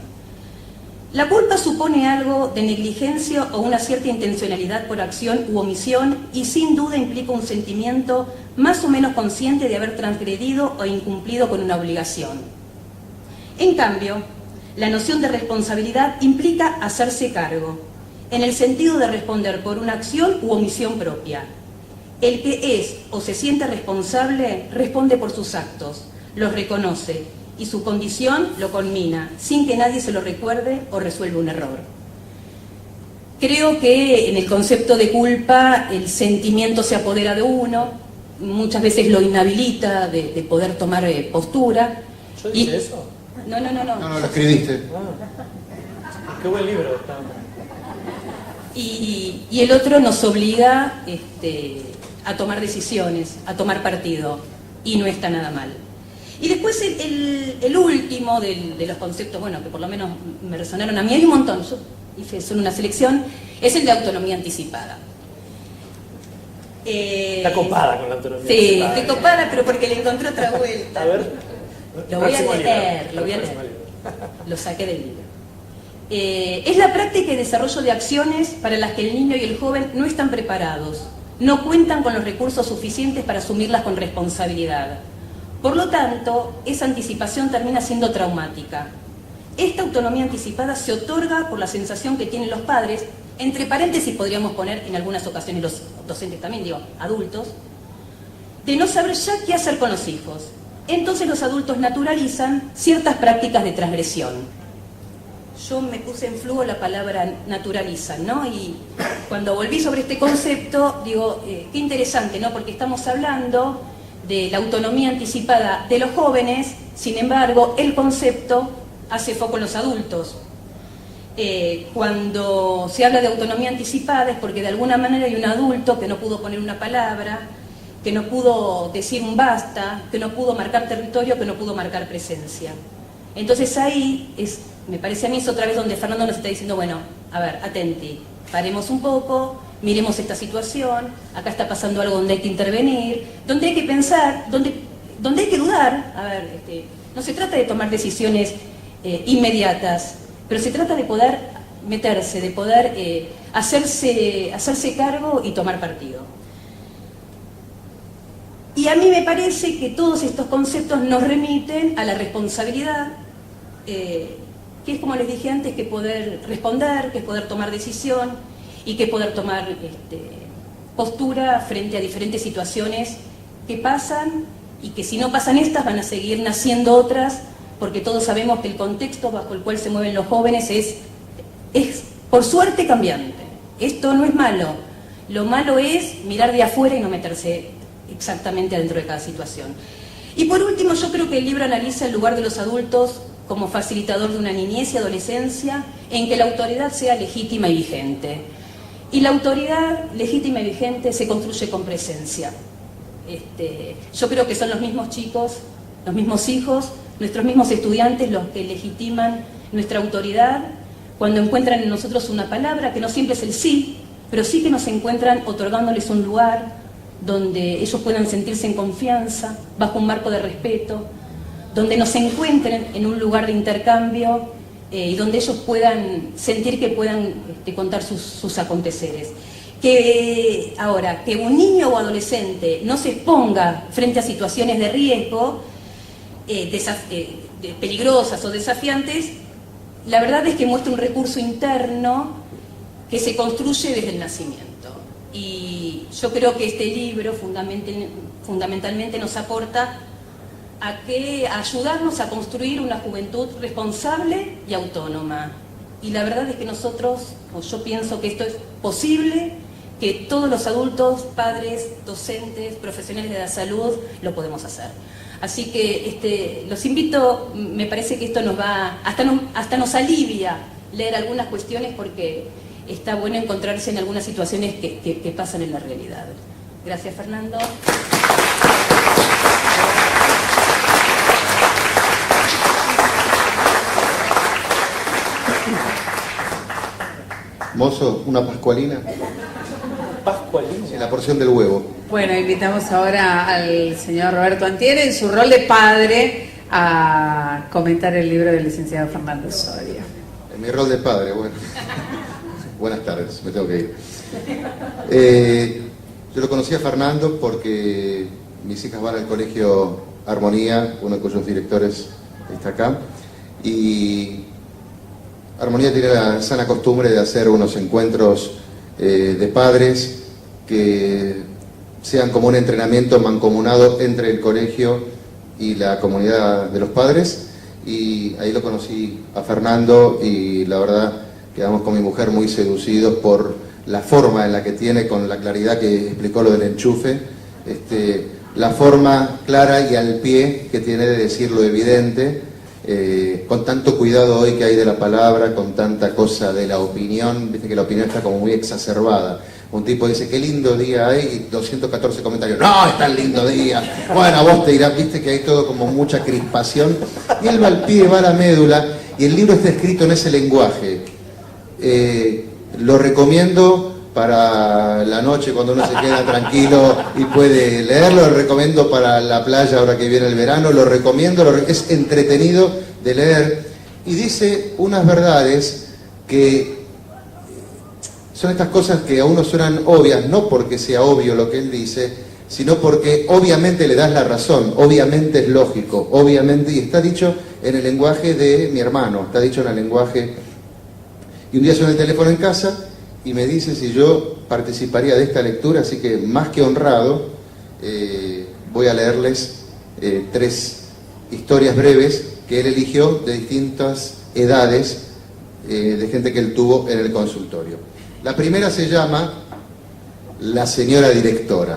La culpa supone algo de negligencia o una cierta intencionalidad por acción u omisión, y sin duda implica un sentimiento más o menos consciente de haber transgredido o incumplido con una obligación. En cambio, la noción de responsabilidad implica hacerse cargo, en el sentido de responder por una acción u omisión propia. El que es o se siente responsable responde por sus actos, los reconoce y su condición lo conmina, sin que nadie se lo recuerde o resuelva un error. Creo que en el concepto de culpa el sentimiento se apodera de uno, muchas veces lo inhabilita de poder tomar postura. ¿Yo dije eso? No. No, lo escribiste. Qué buen libro está. Y el otro nos obliga a tomar decisiones, a tomar partido, y no está nada mal. Y después el último de los conceptos, bueno, que por lo menos me resonaron a mí, hay un montón, yo hice solo una selección, es el de autonomía anticipada. Está copada con la autonomía Sí, anticipada. estoy copada, pero porque le encontré otra vuelta. A ver. Lo voy a Próximo leer, libro. lo voy a Próximo leer. libro. Lo saqué del libro. Es la práctica y desarrollo de acciones para las que el niño y el joven no están preparados, no cuentan con los recursos suficientes para asumirlas con responsabilidad. Por lo tanto, esa anticipación termina siendo traumática. Esta autonomía anticipada se otorga por la sensación que tienen los padres, entre paréntesis podríamos poner en algunas ocasiones los docentes también, digo, adultos, de no saber ya qué hacer con los hijos. Entonces los adultos naturalizan ciertas prácticas de transgresión. Yo me puse en flujo la palabra naturalizan, ¿no? Y cuando volví sobre este concepto, digo, qué interesante, ¿no? Porque estamos hablando de la autonomía anticipada de los jóvenes, sin embargo, el concepto hace foco en los adultos. Cuando se habla de autonomía anticipada es porque de alguna manera hay un adulto que no pudo poner una palabra, que no pudo decir un basta, que no pudo marcar territorio, que no pudo marcar presencia. Entonces ahí me parece a mí es otra vez donde Fernando nos está diciendo, bueno, a ver, atenti, paremos un poco, miremos esta situación, acá está pasando algo donde hay que intervenir, donde hay que pensar, donde hay que dudar. A ver, no se trata de tomar decisiones inmediatas, pero se trata de poder meterse, de poder hacerse cargo y tomar partido. Y a mí me parece que todos estos conceptos nos remiten a la responsabilidad, que es, como les dije antes, que poder responder, que es poder tomar decisión y que poder tomar postura frente a diferentes situaciones que pasan y que si no pasan estas van a seguir naciendo otras, porque todos sabemos que el contexto bajo el cual se mueven los jóvenes es por suerte cambiante. Esto no es malo. Lo malo es mirar de afuera y no meterse exactamente adentro de cada situación. Y por último, yo creo que el libro analiza el lugar de los adultos como facilitador de una niñez y adolescencia en que la autoridad sea legítima y vigente. Y la autoridad legítima y vigente se construye con presencia. Yo creo que son los mismos chicos, los mismos hijos, nuestros mismos estudiantes los que legitiman nuestra autoridad cuando encuentran en nosotros una palabra que no siempre es el sí, pero sí que nos encuentran otorgándoles un lugar donde ellos puedan sentirse en confianza, bajo un marco de respeto, donde nos encuentren en un lugar de intercambio y donde ellos puedan sentir que puedan contar sus aconteceres. Ahora, que un niño o adolescente no se exponga frente a situaciones de riesgo, peligrosas o desafiantes, la verdad es que muestra un recurso interno que se construye desde el nacimiento. Y yo creo que este libro fundamentalmente nos aporta a ayudarnos a construir una juventud responsable y autónoma. Y la verdad es que yo pienso que esto es posible, que todos los adultos, padres, docentes, profesionales de la salud, lo podemos hacer. Así que los invito, me parece que esto hasta nos alivia leer algunas cuestiones porque está bueno encontrarse en algunas situaciones que pasan en la realidad. Gracias, Fernando. Mozo, una pascualina Pascualino. en la porción del huevo. Bueno, invitamos ahora al señor Roberto Antiere en su rol de padre a comentar el libro del licenciado Fernando Soria. En mi rol de padre, bueno. Buenas tardes, me tengo que ir. Yo lo conocí a Fernando porque mis hijas van al colegio Armonía, uno de cuyos directores está acá, y Armonía tiene la sana costumbre de hacer unos encuentros de padres que sean como un entrenamiento mancomunado entre el colegio y la comunidad de los padres. Y ahí lo conocí a Fernando y la verdad quedamos con mi mujer muy seducidos por la forma en la que tiene, con la claridad que explicó lo del enchufe, la forma clara y al pie que tiene de decir lo evidente, con tanto cuidado hoy que hay de la palabra, con tanta cosa de la opinión. Viste que la opinión está como muy exacerbada. Un tipo dice, qué lindo día hay, y 214 comentarios, no, es tan lindo día, bueno, a vos te dirás, viste que hay todo como mucha crispación, y él va al pie, va a la médula, y el libro está escrito en ese lenguaje. Lo recomiendo para la noche cuando uno se queda tranquilo y puede leerlo, lo recomiendo para la playa ahora que viene el verano, lo recomiendo, es entretenido de leer, y dice unas verdades que son estas cosas que a uno suenan obvias, no porque sea obvio lo que él dice, sino porque obviamente le das la razón, obviamente es lógico, obviamente, y está dicho en el lenguaje de mi hermano, está dicho en el lenguaje. Y un día suena el teléfono en casa y me dice si yo participaría de esta lectura, así que más que honrado, voy a leerles 3 historias breves que él eligió de distintas edades, de gente que él tuvo en el consultorio. La primera se llama La señora directora.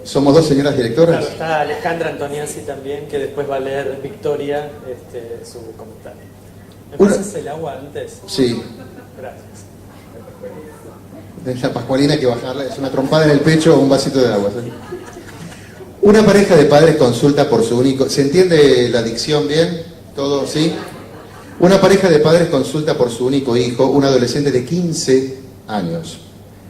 ¿Somos 2 señoras directoras? Claro, está Alejandra Antoniazzi también, que después va a leer Victoria su comentario. ¿Me pasas el agua antes? Sí. Gracias. Es la pascualina, hay que bajarla, es una trompada en el pecho o un vasito de agua, ¿sí? Una pareja de padres consulta por su único... ¿Se entiende la dicción bien? ¿Todo? ¿Sí? Una pareja de padres consulta por su único hijo, un adolescente de 15 años.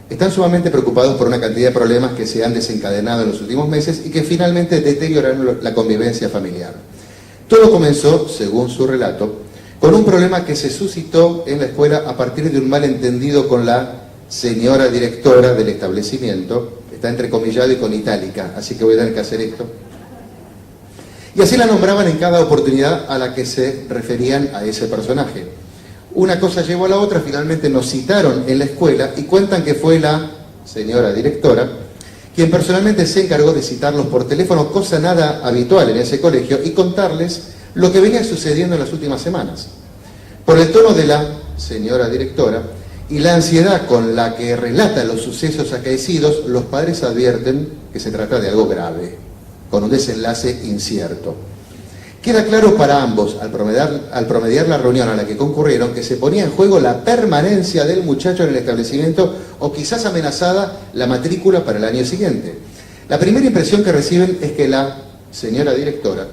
Están sumamente preocupados por una cantidad de problemas que se han desencadenado en los últimos meses y que finalmente deterioraron la convivencia familiar. Todo comenzó, según su relato, con un problema que se suscitó en la escuela a partir de un malentendido con la señora directora del establecimiento. Está entrecomillado y con itálica, así que voy a tener que hacer esto. Y así la nombraban en cada oportunidad a la que se referían a ese personaje. Una cosa llevó a la otra, finalmente nos citaron en la escuela y cuentan que fue la señora directora quien personalmente se encargó de citarlos por teléfono, cosa nada habitual en ese colegio, y contarles lo que venía sucediendo en las últimas semanas. Por el tono de la señora directora y la ansiedad con la que relata los sucesos acaecidos, los padres advierten que se trata de algo grave, con un desenlace incierto. Queda claro para ambos, al promediar la reunión a la que concurrieron, que se ponía en juego la permanencia del muchacho en el establecimiento o quizás amenazada la matrícula para el año siguiente. La primera impresión que reciben es que la señora directora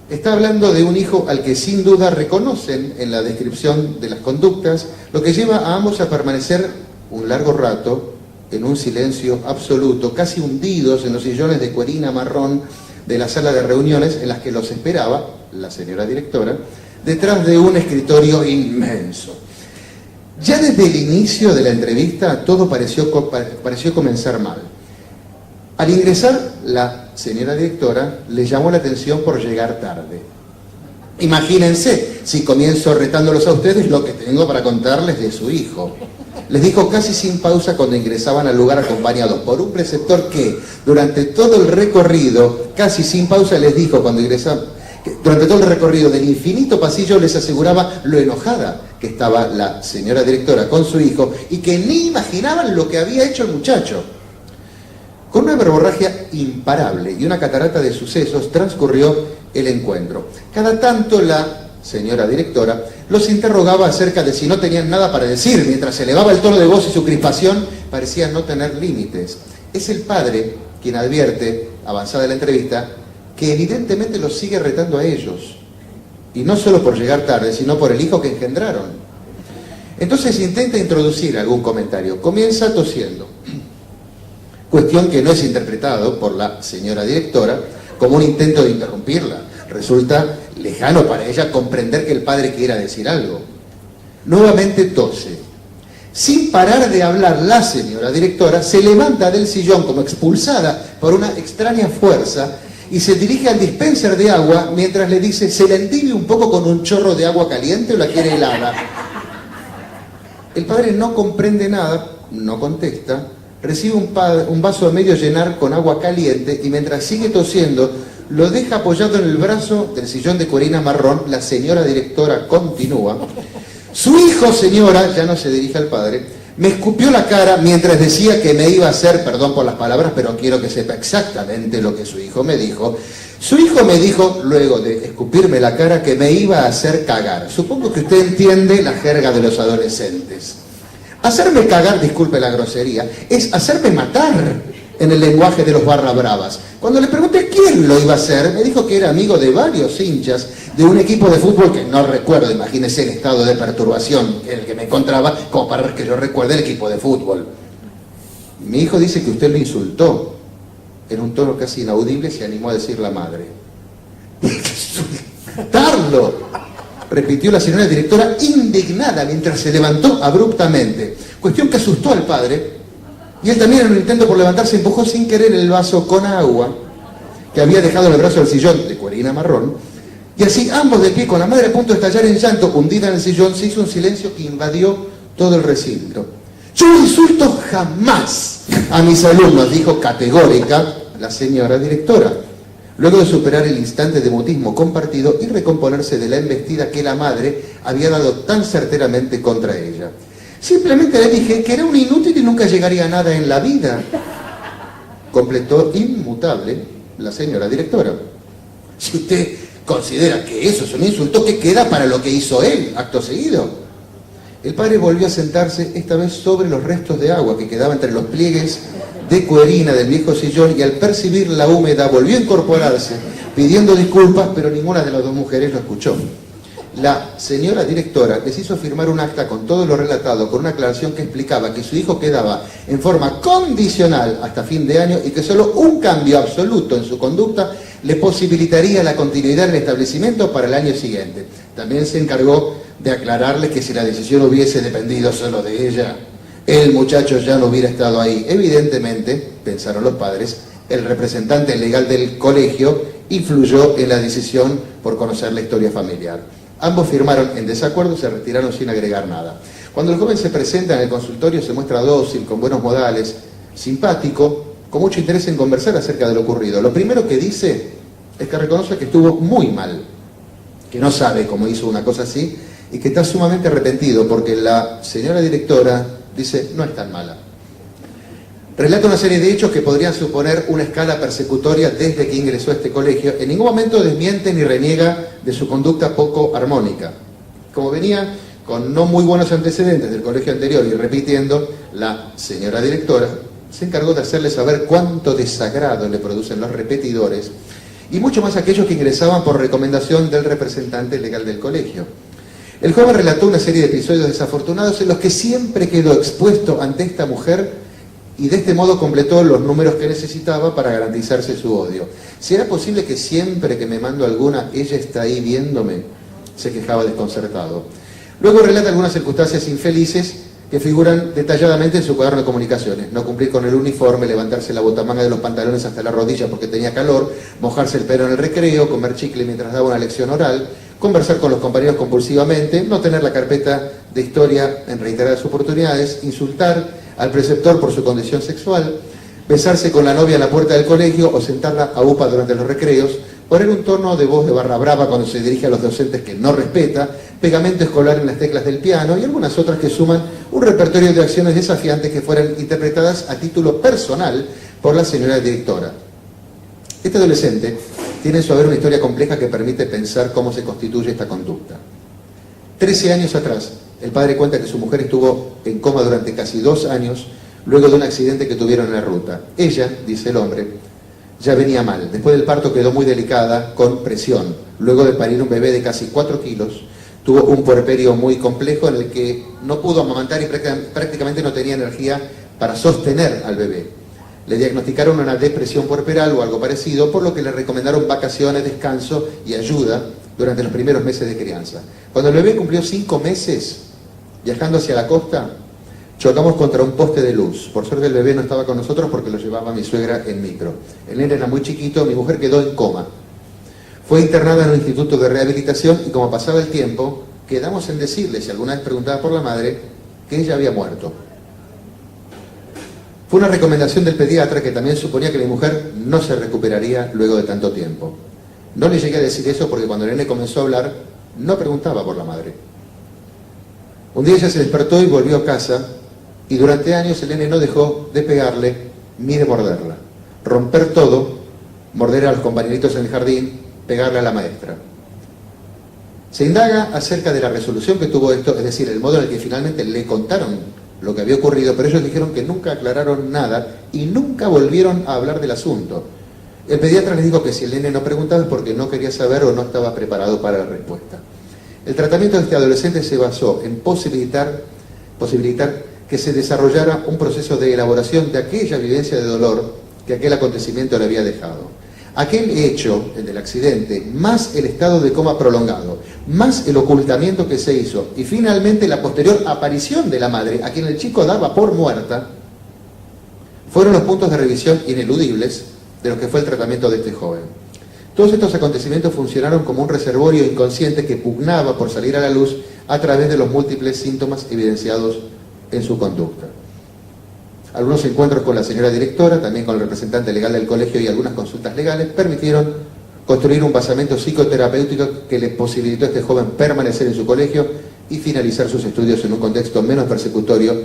está hablando de un hijo al que sin duda reconocen en la descripción de las conductas, lo que lleva a ambos a permanecer un largo rato en un silencio absoluto, casi hundidos en los sillones de cuerina marrón de la sala de reuniones en las que los esperaba la señora directora, detrás de un escritorio inmenso. Ya desde el inicio de la entrevista todo pareció comenzar mal. Al ingresar, la señora directora les llamó la atención por llegar tarde. Imagínense, si comienzo retándolos a ustedes lo que tengo para contarles de su hijo. Les dijo casi sin pausa cuando ingresaban al lugar acompañados por un preceptor que, durante todo el recorrido, casi sin pausa les dijo cuando ingresaban, que durante todo el recorrido del infinito pasillo les aseguraba lo enojada que estaba la señora directora con su hijo y que ni imaginaban lo que había hecho el muchacho. Con una verborragia imparable y una catarata de sucesos transcurrió el encuentro. Cada tanto la señora directora los interrogaba acerca de si no tenían nada para decir, mientras elevaba el tono de voz y su crispación parecía no tener límites. Es el padre quien advierte, avanzada la entrevista, que evidentemente los sigue retando a ellos. Y no solo por llegar tarde, sino por el hijo que engendraron. Entonces intenta introducir algún comentario. Comienza tosiendo. Cuestión que no es interpretado por la señora directora como un intento de interrumpirla. Resulta lejano para ella comprender que el padre quiera decir algo. Nuevamente tose. Sin parar de hablar, la señora directora se levanta del sillón como expulsada por una extraña fuerza y se dirige al dispenser de agua mientras le dice: ¿se la entibia un poco con un chorro de agua caliente o la quiere helada? El padre no comprende nada, no contesta, recibe un vaso a medio llenar con agua caliente y mientras sigue tosiendo, lo deja apoyado en el brazo del sillón de cuerina marrón. La señora directora continúa. Su hijo, señora, ya no se dirige al padre, me escupió la cara mientras decía que me iba a hacer, perdón por las palabras, pero quiero que sepa exactamente lo que su hijo me dijo. Su hijo me dijo, luego de escupirme la cara, que me iba a hacer cagar. Supongo que usted entiende la jerga de los adolescentes. Hacerme cagar, disculpe la grosería, es hacerme matar en el lenguaje de los barra bravas. Cuando le pregunté quién lo iba a hacer, me dijo que era amigo de varios hinchas de un equipo de fútbol que no recuerdo, imagínese el estado de perturbación en el que me encontraba, como para que yo recuerde el equipo de fútbol. Mi hijo dice que usted lo insultó. En un tono casi inaudible se animó a decir la madre. ¡Insultarlo!, repitió la señora directora indignada mientras se levantó abruptamente. Cuestión que asustó al padre, y él también en un intento por levantarse empujó sin querer el vaso con agua que había dejado en el brazo del sillón de cuerina marrón, y así ambos de pie con la madre a punto de estallar en llanto, hundida en el sillón, se hizo un silencio que invadió todo el recinto. Yo no insulto jamás a mis alumnos, dijo categórica la señora directora, luego de superar el instante de mutismo compartido y recomponerse de la embestida que la madre había dado tan certeramente contra ella. Simplemente le dije que era un inútil y nunca llegaría a nada en la vida, completó inmutable la señora directora. Si usted considera que eso es un insulto, ¿qué queda para lo que hizo él acto seguido? El padre volvió a sentarse, esta vez sobre los restos de agua que quedaban entre los pliegues de cuerina del viejo sillón, y al percibir la humedad volvió a incorporarse, pidiendo disculpas, pero ninguna de las dos mujeres lo escuchó. La señora directora les hizo firmar un acta con todo lo relatado, con una aclaración que explicaba que su hijo quedaba en forma condicional hasta fin de año y que solo un cambio absoluto en su conducta le posibilitaría la continuidad del establecimiento para el año siguiente. También se encargó de aclararles que si la decisión hubiese dependido solo de ella, el muchacho ya no hubiera estado ahí. Evidentemente, pensaron los padres, el representante legal del colegio influyó en la decisión por conocer la historia familiar. Ambos firmaron en desacuerdo y se retiraron sin agregar nada. Cuando el joven se presenta en el consultorio se muestra dócil, con buenos modales, simpático, con mucho interés en conversar acerca de lo ocurrido. Lo primero que dice es que reconoce que estuvo muy mal, que no sabe cómo hizo una cosa así y que está sumamente arrepentido porque la señora directora dice no es tan mala. Relata una serie de hechos que podrían suponer una escala persecutoria desde que ingresó a este colegio. En ningún momento desmiente ni reniega de su conducta poco armónica. Como venía con no muy buenos antecedentes del colegio anterior y repitiendo, la señora directora se encargó de hacerle saber cuánto desagrado le producen los repetidores y mucho más aquellos que ingresaban por recomendación del representante legal del colegio. El joven relató una serie de episodios desafortunados en los que siempre quedó expuesto ante esta mujer y de este modo completó los números que necesitaba para garantizarse su odio. ¿Será posible que siempre que me mando alguna, ella está ahí viéndome?, se quejaba desconcertado. Luego relata algunas circunstancias infelices que figuran detalladamente en su cuaderno de comunicaciones. No cumplir con el uniforme, levantarse la botamanga de los pantalones hasta la rodilla porque tenía calor, mojarse el pelo en el recreo, comer chicle mientras daba una lección oral, conversar con los compañeros compulsivamente, no tener la carpeta de historia en reiteradas oportunidades, insultar al preceptor por su condición sexual, besarse con la novia en la puerta del colegio o sentarla a UPA durante los recreos, poner un tono de voz de barra brava cuando se dirige a los docentes que no respeta, pegamento escolar en las teclas del piano y algunas otras que suman un repertorio de acciones desafiantes que fueran interpretadas a título personal por la señora directora. Este adolescente tiene en su haber una historia compleja que permite pensar cómo se constituye esta conducta. 13 años atrás, el padre cuenta que su mujer estuvo en coma durante casi 2 años luego de un accidente que tuvieron en la ruta. Ella, dice el hombre, ya venía mal. Después del parto quedó muy delicada, con presión. Luego de parir un bebé de casi 4 kilos, tuvo un puerperio muy complejo en el que no pudo amamantar y prácticamente no tenía energía para sostener al bebé. Le diagnosticaron una depresión puerperal o algo parecido, por lo que le recomendaron vacaciones, descanso y ayuda durante los primeros meses de crianza. Cuando el bebé cumplió 5 meses, viajando hacia la costa, chocamos contra un poste de luz. Por suerte el bebé no estaba con nosotros porque lo llevaba mi suegra en micro. El nene era muy chiquito, mi mujer quedó en coma. Fue internada en un instituto de rehabilitación y como pasaba el tiempo, quedamos en decirle, si alguna vez preguntaba por la madre, que ella había muerto. Fue una recomendación del pediatra que también suponía que mi mujer no se recuperaría luego de tanto tiempo. No le llegué a decir eso porque cuando el nene comenzó a hablar, no preguntaba por la madre. Un día ella se despertó y volvió a casa, y durante años el nene no dejó de pegarle ni de morderla. Romper todo, morder a los compañeritos en el jardín, pegarle a la maestra. Se indaga acerca de la resolución que tuvo esto, es decir, el modo en el que finalmente le contaron lo que había ocurrido, pero ellos dijeron que nunca aclararon nada y nunca volvieron a hablar del asunto. El pediatra les dijo que si el nene no preguntaba es porque no quería saber o no estaba preparado para la respuesta. El tratamiento de este adolescente se basó en posibilitar que se desarrollara un proceso de elaboración de aquella vivencia de dolor que aquel acontecimiento le había dejado. Aquel hecho, el del accidente, más el estado de coma prolongado, más el ocultamiento que se hizo y finalmente la posterior aparición de la madre, a quien el chico daba por muerta, fueron los puntos de revisión ineludibles de lo que fue el tratamiento de este joven. Todos estos acontecimientos funcionaron como un reservorio inconsciente que pugnaba por salir a la luz a través de los múltiples síntomas evidenciados en su conducta. Algunos encuentros con la señora directora, también con el representante legal del colegio y algunas consultas legales, permitieron construir un basamento psicoterapéutico que le posibilitó a este joven permanecer en su colegio y finalizar sus estudios en un contexto menos persecutorio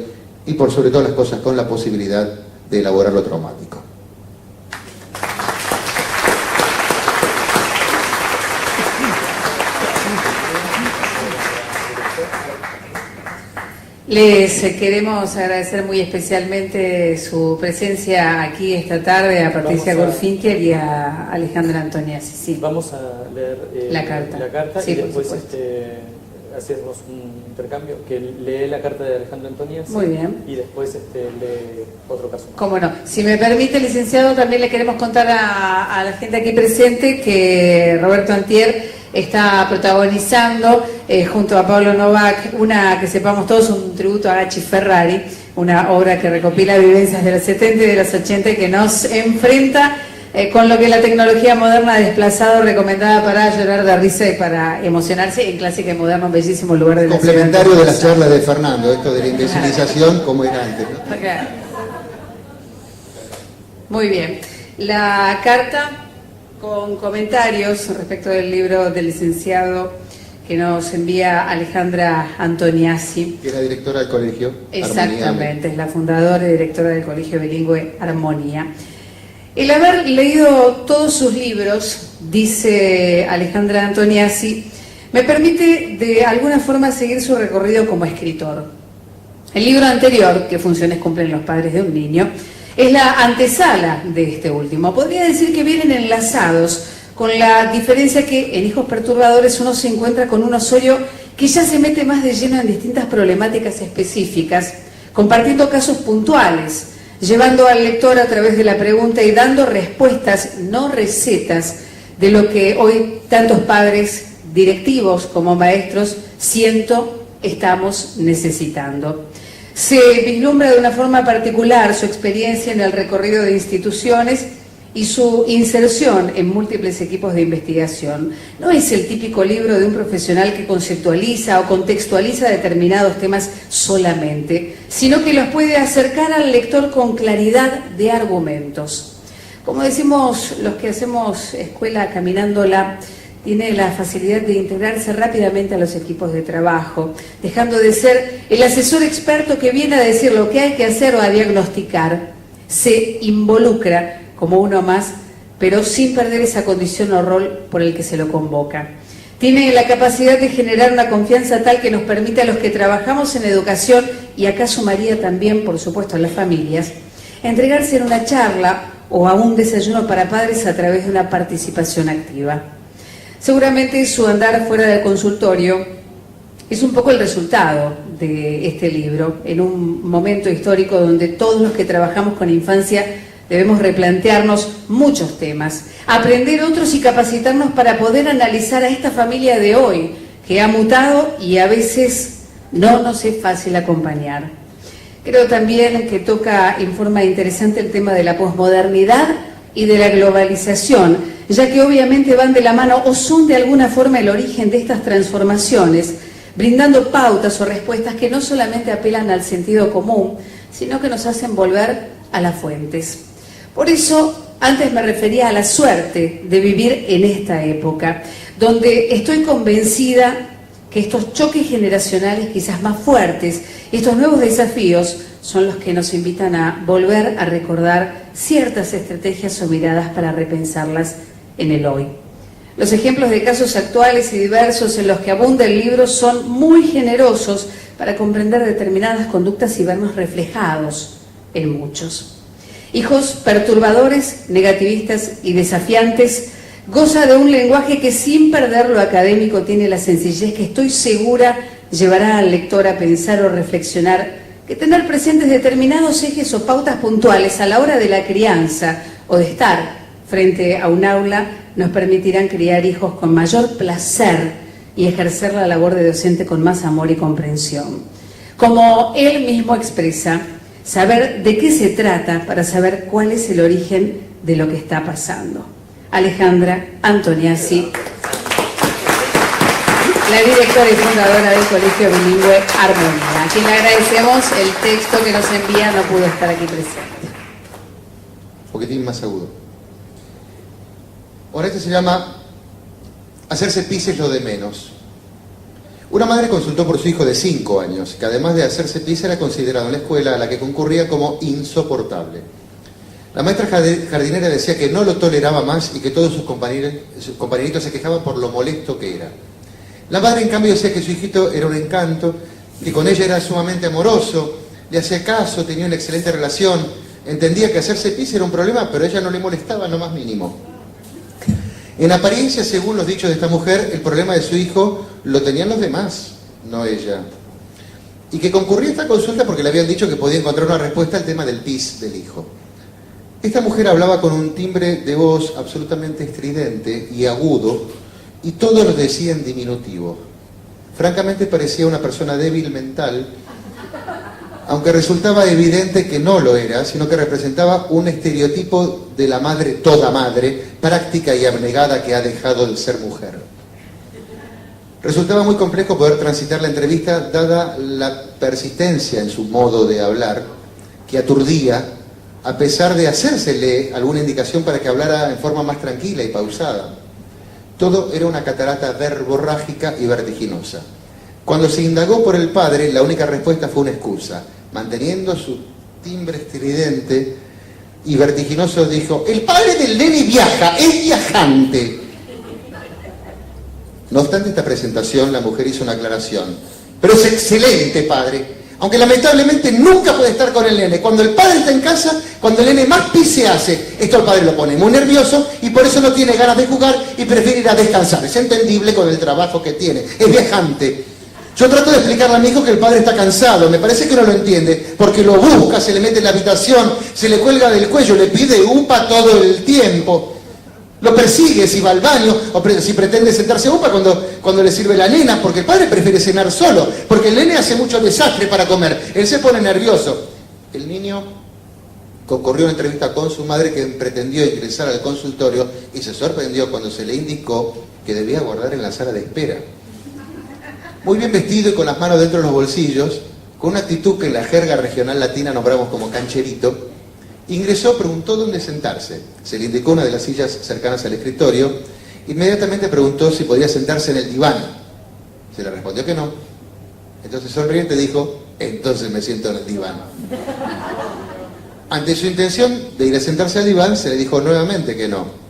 y por sobre todas las cosas con la posibilidad de elaborar lo traumático. Les queremos agradecer muy especialmente su presencia aquí esta tarde a Patricia Gurfinkel y a Alejandra Antoniazzi. Sí. Vamos a leer la carta, sí, y después hacemos un intercambio, que lee la carta de Alejandro Antoniazzi. Muy bien. Y después lee otro caso. Cómo no. Si me permite, licenciado, también le queremos contar a la gente aquí presente que Roberto Antier está protagonizando junto a Pablo Novak una, que sepamos todos, un tributo a Gachi Ferrari, una obra que recopila vivencias de los 70 y de los 80 y que nos enfrenta con lo que la tecnología moderna ha desplazado, recomendada para llorar de risa y para emocionarse en Clásica y Moderna, un bellísimo lugar de la ciudad. Complementario de las charlas de Fernando, esto de la imbecilización como era antes, ¿no? Claro. Muy bien. La carta con comentarios respecto del libro del licenciado que nos envía Alejandra Antoniazzi. Que es la directora del colegio. Exactamente, Armonía. es la fundadora y directora del colegio bilingüe Armonía. El haber leído todos sus libros, dice Alejandra Antoniazzi, me permite de alguna forma seguir su recorrido como escritor. El libro anterior, ¿Qué funciones cumplen los padres de un niño?, es la antesala de este último. Podría decir que vienen enlazados, con la diferencia que en Hijos Perturbadores uno se encuentra con un Osorio que ya se mete más de lleno en distintas problemáticas específicas, compartiendo casos puntuales, llevando al lector a través de la pregunta y dando respuestas, no recetas, de lo que hoy tantos padres, directivos como maestros, estamos necesitando. Se vislumbra de una forma particular su experiencia en el recorrido de instituciones y su inserción en múltiples equipos de investigación. No es el típico libro de un profesional que conceptualiza o contextualiza determinados temas solamente, sino que los puede acercar al lector con claridad de argumentos. Como decimos los que hacemos escuela caminándola, tiene la facilidad de integrarse rápidamente a los equipos de trabajo, dejando de ser el asesor experto que viene a decir lo que hay que hacer o a diagnosticar. Se involucra como uno más, pero sin perder esa condición o rol por el que se lo convoca. Tiene la capacidad de generar una confianza tal que nos permite a los que trabajamos en educación, y acá sumaría también, por supuesto, a las familias, entregarse en una charla o a un desayuno para padres a través de una participación activa. Seguramente su andar fuera del consultorio es un poco el resultado de este libro, en un momento histórico donde todos los que trabajamos con infancia debemos replantearnos muchos temas, aprender otros y capacitarnos para poder analizar a esta familia de hoy, que ha mutado y a veces no nos es fácil acompañar. Creo también que toca en forma interesante el tema de la posmodernidad y de la globalización, ya que obviamente van de la mano o son de alguna forma el origen de estas transformaciones, brindando pautas o respuestas que no solamente apelan al sentido común, sino que nos hacen volver a las fuentes. Por eso, antes me refería a la suerte de vivir en esta época, donde estoy convencida que estos choques generacionales quizás más fuertes, estos nuevos desafíos, son los que nos invitan a volver a recordar ciertas estrategias o miradas para repensarlas en el hoy. Los ejemplos de casos actuales y diversos en los que abunda el libro son muy generosos para comprender determinadas conductas y vernos reflejados en muchos. Hijos perturbadores, negativistas y desafiantes, goza de un lenguaje que sin perder lo académico tiene la sencillez que estoy segura llevará al lector a pensar o reflexionar que tener presentes determinados ejes o pautas puntuales a la hora de la crianza o de estar frente a un aula nos permitirán criar hijos con mayor placer y ejercer la labor de docente con más amor y comprensión. Como él mismo expresa, saber de qué se trata para saber cuál es el origen de lo que está pasando. Alejandra Antoniazzi, la directora y fundadora del Colegio Bilingüe Armonía, a quien le agradecemos el texto que nos envía, no pudo estar aquí presente. Un poquitín más agudo. Ahora este se llama hacerse pis es lo de menos. Una madre consultó por su hijo de 5 años, que además de hacerse pis era considerado en la escuela a la que concurría como insoportable. La maestra jardinera decía que no lo toleraba más y que todos sus compañeritos se quejaban por lo molesto que era. La madre, en cambio, decía que su hijito era un encanto, que con ella era sumamente amoroso, le hacía caso, tenía una excelente relación, entendía que hacerse pis era un problema, pero a ella no le molestaba lo más mínimo. En apariencia, según los dichos de esta mujer, el problema de su hijo lo tenían los demás, no ella. Y que concurría a esta consulta porque le habían dicho que podía encontrar una respuesta al tema del pis del hijo. Esta mujer hablaba con un timbre de voz absolutamente estridente y agudo, y todo lo decía en diminutivo. Francamente parecía una persona débil mental, aunque resultaba evidente que no lo era, sino que representaba un estereotipo de la madre, toda madre, práctica y abnegada que ha dejado de ser mujer. Resultaba muy complejo poder transitar la entrevista, dada la persistencia en su modo de hablar, que aturdía, a pesar de hacérsele alguna indicación para que hablara en forma más tranquila y pausada. Todo era una catarata verborrágica y vertiginosa. Cuando se indagó por el padre, la única respuesta fue una excusa. Manteniendo su timbre estridente y vertiginoso, dijo: el padre del nene viaja, es viajante. No obstante esta presentación, la mujer hizo una aclaración. Pero es excelente padre, aunque lamentablemente nunca puede estar con el nene. Cuando el padre está en casa, cuando el nene más pis se hace, esto al padre lo pone muy nervioso y por eso no tiene ganas de jugar y prefiere ir a descansar. Es entendible con el trabajo que tiene, es viajante. Yo trato de explicarle a mi hijo que el padre está cansado, me parece que no lo entiende, porque lo busca, se le mete en la habitación, se le cuelga del cuello, le pide upa todo el tiempo. Lo persigue si va al baño, o si pretende sentarse upa cuando le sirve la nena, porque el padre prefiere cenar solo, porque el nene hace mucho desastre para comer, él se pone nervioso. El niño concurrió a una entrevista con su madre, que pretendió ingresar al consultorio y se sorprendió cuando se le indicó que debía guardar en la sala de espera. Muy bien vestido y con las manos dentro de los bolsillos, con una actitud que en la jerga regional latina nombramos como cancherito, ingresó, preguntó dónde sentarse. Se le indicó una de las sillas cercanas al escritorio. Inmediatamente preguntó si podía sentarse en el diván. Se le respondió que no. Entonces, sonriente, dijo: entonces me siento en el diván. Ante su intención de ir a sentarse al diván, se le dijo nuevamente que no.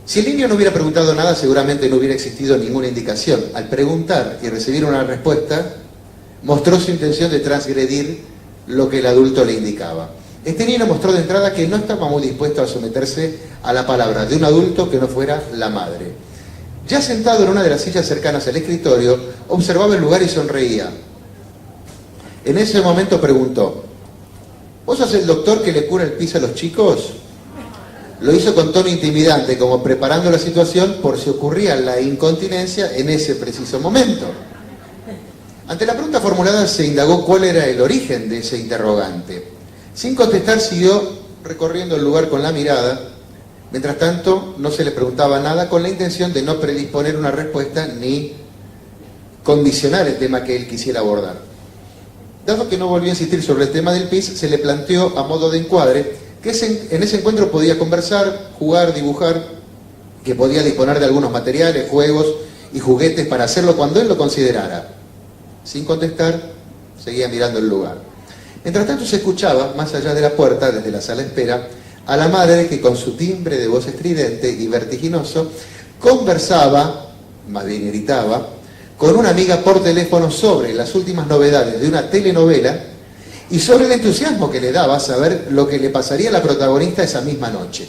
Si el niño no hubiera preguntado nada, seguramente no hubiera existido ninguna indicación. Al preguntar y recibir una respuesta, mostró su intención de transgredir lo que el adulto le indicaba. Este niño mostró de entrada que no estaba muy dispuesto a someterse a la palabra de un adulto que no fuera la madre. Ya sentado en una de las sillas cercanas al escritorio, observaba el lugar y sonreía. En ese momento preguntó: ¿vos sos el doctor que le cura el pis a los chicos? Lo hizo con tono intimidante, como preparando la situación por si ocurría la incontinencia en ese preciso momento. Ante la pregunta formulada, se indagó cuál era el origen de ese interrogante. Sin contestar, siguió recorriendo el lugar con la mirada. Mientras tanto, no se le preguntaba nada, con la intención de no predisponer una respuesta ni condicionar el tema que él quisiera abordar. Dado que no volvió a insistir sobre el tema del pis, se le planteó a modo de encuadre que en ese encuentro podía conversar, jugar, dibujar, que podía disponer de algunos materiales, juegos y juguetes para hacerlo cuando él lo considerara. Sin contestar, seguía mirando el lugar. Mientras tanto se escuchaba, más allá de la puerta, desde la sala de espera, a la madre que con su timbre de voz estridente y vertiginoso conversaba, más bien gritaba, con una amiga por teléfono sobre las últimas novedades de una telenovela y sobre el entusiasmo que le daba saber lo que le pasaría a la protagonista esa misma noche.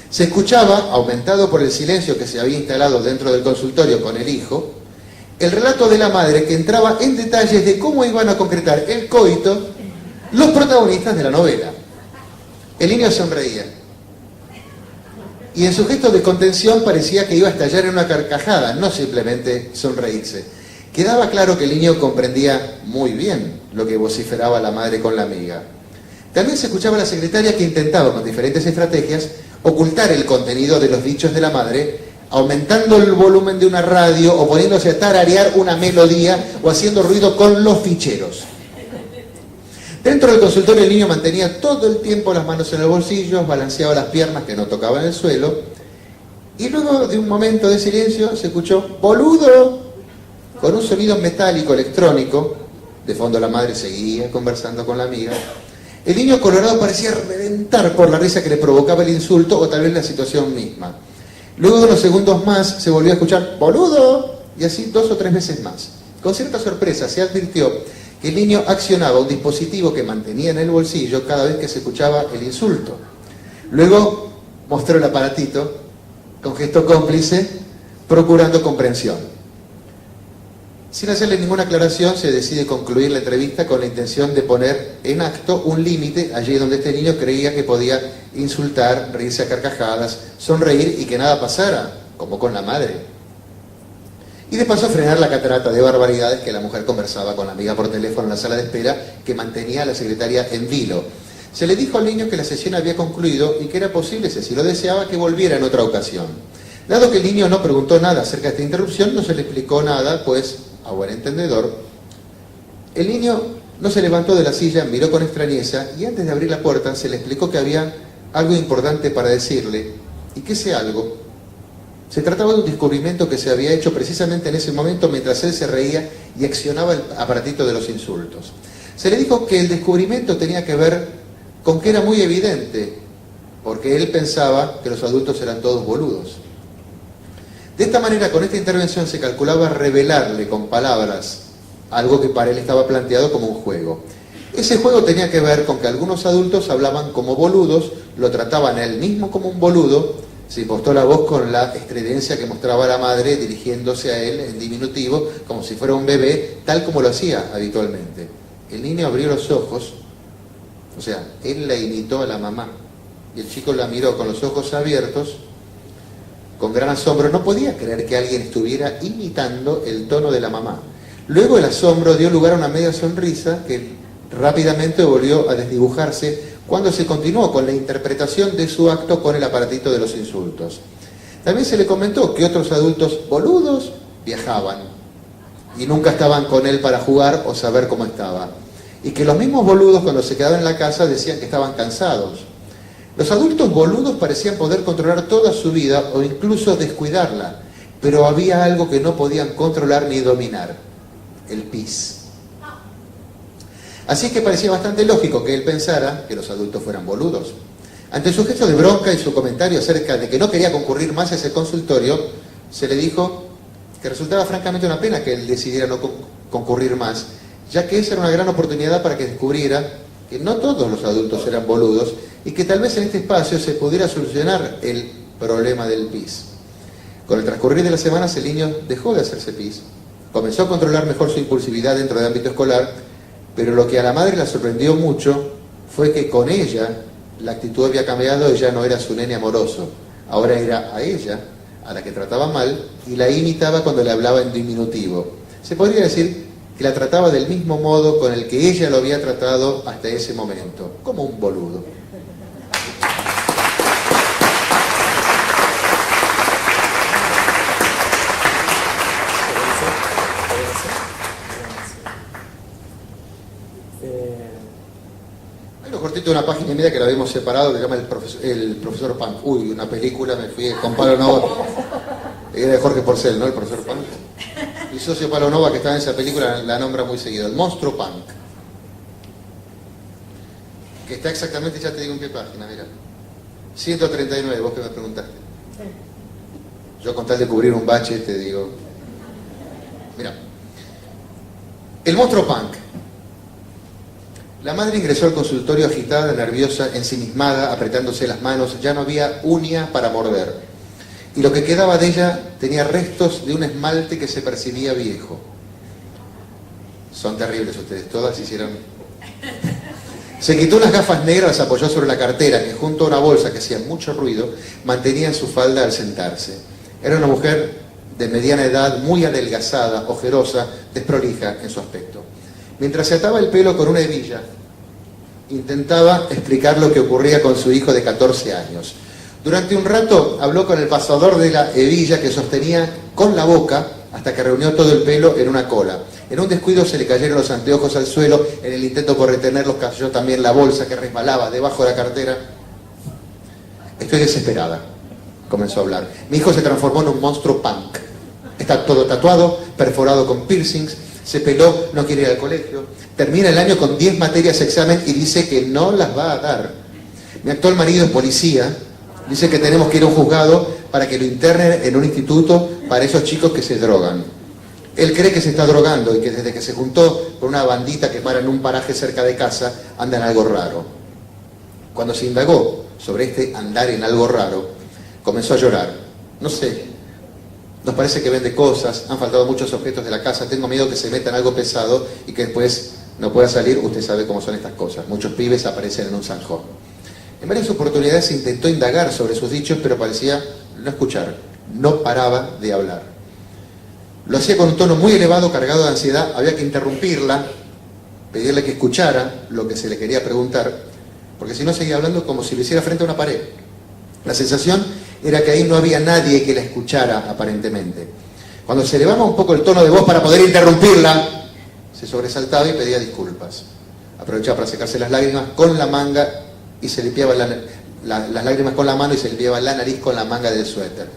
Se escuchaba, aumentado por el silencio que se había instalado dentro del consultorio con el hijo, el relato de la madre que entraba en detalles de cómo iban a concretar el coito los protagonistas de la novela. El niño sonreía y en su gesto de contención parecía que iba a estallar en una carcajada, no simplemente sonreírse. Quedaba claro que el niño comprendía muy bien lo que vociferaba la madre con la amiga. También se escuchaba a la secretaria que intentaba con diferentes estrategias ocultar el contenido de los dichos de la madre, aumentando el volumen de una radio o poniéndose a tararear una melodía o haciendo ruido con los ficheros. Dentro del consultorio el niño mantenía todo el tiempo las manos en los bolsillos, balanceaba las piernas que no tocaban el suelo, y luego de un momento de silencio se escuchó ¡boludo! Con un sonido metálico electrónico. De fondo la madre seguía conversando con la amiga. El niño colorado parecía reventar por la risa que le provocaba el insulto o tal vez la situación misma. Luego de unos segundos más se volvió a escuchar ¡boludo! Y así 2 o 3 veces más. Con cierta sorpresa se advirtió que el niño accionaba un dispositivo que mantenía en el bolsillo cada vez que se escuchaba el insulto. Luego mostró el aparatito con gesto cómplice, procurando comprensión. Sin hacerle ninguna aclaración, se decide concluir la entrevista con la intención de poner en acto un límite allí donde este niño creía que podía insultar, reírse a carcajadas, sonreír y que nada pasara, como con la madre. Y de paso frenar la catarata de barbaridades que la mujer conversaba con la amiga por teléfono en la sala de espera que mantenía a la secretaria en vilo. Se le dijo al niño que la sesión había concluido y que era posible, si así lo deseaba, que volviera en otra ocasión. Dado que el niño no preguntó nada acerca de esta interrupción, no se le explicó nada, pues, a buen entendedor, el niño no se levantó de la silla, miró con extrañeza y antes de abrir la puerta se le explicó que había algo importante para decirle y que ese algo se trataba de un descubrimiento que se había hecho precisamente en ese momento mientras él se reía y accionaba el aparatito de los insultos. Se le dijo que el descubrimiento tenía que ver con que era muy evidente, porque él pensaba que los adultos eran todos boludos. De esta manera, con esta intervención se calculaba revelarle con palabras algo que para él estaba planteado como un juego. Ese juego tenía que ver con que algunos adultos hablaban como boludos, lo trataban a él mismo como un boludo. Se impostó la voz con la estridencia que mostraba la madre dirigiéndose a él en diminutivo, como si fuera un bebé, tal como lo hacía habitualmente. El niño abrió los ojos, o sea, él la imitó a la mamá, y el chico la miró con los ojos abiertos, con gran asombro. No podía creer que alguien estuviera imitando el tono de la mamá. Luego el asombro dio lugar a una media sonrisa que rápidamente volvió a desdibujarse cuando se continuó con la interpretación de su acto con el aparatito de los insultos. También se le comentó que otros adultos boludos viajaban y nunca estaban con él para jugar o saber cómo estaba. Y que los mismos boludos cuando se quedaban en la casa decían que estaban cansados. Los adultos boludos parecían poder controlar toda su vida o incluso descuidarla, pero había algo que no podían controlar ni dominar: el pis. Así que parecía bastante lógico que él pensara que los adultos fueran boludos. Ante su gesto de bronca y su comentario acerca de que no quería concurrir más a ese consultorio, se le dijo que resultaba francamente una pena que él decidiera no concurrir más, ya que esa era una gran oportunidad para que descubriera que no todos los adultos eran boludos y que tal vez en este espacio se pudiera solucionar el problema del pis. Con el transcurrir de las semanas el niño dejó de hacerse pis, comenzó a controlar mejor su impulsividad dentro del ámbito escolar, pero lo que a la madre la sorprendió mucho fue que con ella la actitud había cambiado y ya no era su nene amoroso, ahora era a ella a la que trataba mal y la imitaba cuando le hablaba en diminutivo. Se podría decir que la trataba del mismo modo con el que ella lo había tratado hasta ese momento, como un boludo. cortito de una página y media que la habíamos separado, que se llama el profesor Punk. Uy, una película, me fui con Pablo Nova. Era de Jorge Porcel, ¿no? El profesor Punk. Mi socio Pablo Nova, que estaba en esa película, la nombra muy seguido. El monstruo Punk. Que está exactamente, ya te digo en qué página, mira. 139, vos que me preguntaste. Yo con tal de cubrir un bache te digo. Mira. El monstruo Punk. La madre ingresó al consultorio agitada, nerviosa, ensimismada, apretándose las manos. Ya no había uña para morder. Y lo que quedaba de ella tenía restos de un esmalte que se percibía viejo. Son terribles ustedes, todas hicieron... Se quitó unas gafas negras, las apoyó sobre la cartera, que junto a una bolsa que hacía mucho ruido, mantenía en su falda al sentarse. Era una mujer de mediana edad, muy adelgazada, ojerosa, desprolija en su aspecto. Mientras se ataba el pelo con una hebilla, intentaba explicar lo que ocurría con su hijo de 14 años. Durante un rato habló con el pasador de la hebilla que sostenía con la boca hasta que reunió todo el pelo en una cola. En un descuido se le cayeron los anteojos al suelo, en el intento por retenerlos cayó también la bolsa que resbalaba debajo de la cartera. Estoy desesperada, comenzó a hablar. Mi hijo se transformó en un monstruo punk. Está todo tatuado, perforado con piercings, se peló, no quiere ir al colegio, termina el año con 10 materias examen y dice que no las va a dar. Mi actual marido es policía, dice que tenemos que ir a un juzgado para que lo internen en un instituto para esos chicos que se drogan. Él cree que se está drogando y que desde que se juntó con una bandita que para en un paraje cerca de casa, anda en algo raro. Cuando se indagó sobre este andar en algo raro, comenzó a llorar. No sé, nos parece que vende cosas, han faltado muchos objetos de la casa, tengo miedo que se meta en algo pesado y que después no pueda salir. Usted sabe cómo son estas cosas, muchos pibes aparecen en un zanjón. En varias oportunidades intentó indagar sobre sus dichos, pero parecía no escuchar, no paraba de hablar. Lo hacía con un tono muy elevado, cargado de ansiedad, había que interrumpirla, pedirle que escuchara lo que se le quería preguntar, porque si no seguía hablando como si lo hiciera frente a una pared. La sensación era que ahí no había nadie que la escuchara, aparentemente. Cuando se elevaba un poco el tono de voz para poder interrumpirla, se sobresaltaba y pedía disculpas. Aprovechaba para secarse las lágrimas con la manga y se limpiaba las lágrimas con la mano y se limpiaba la nariz con la manga del suéter.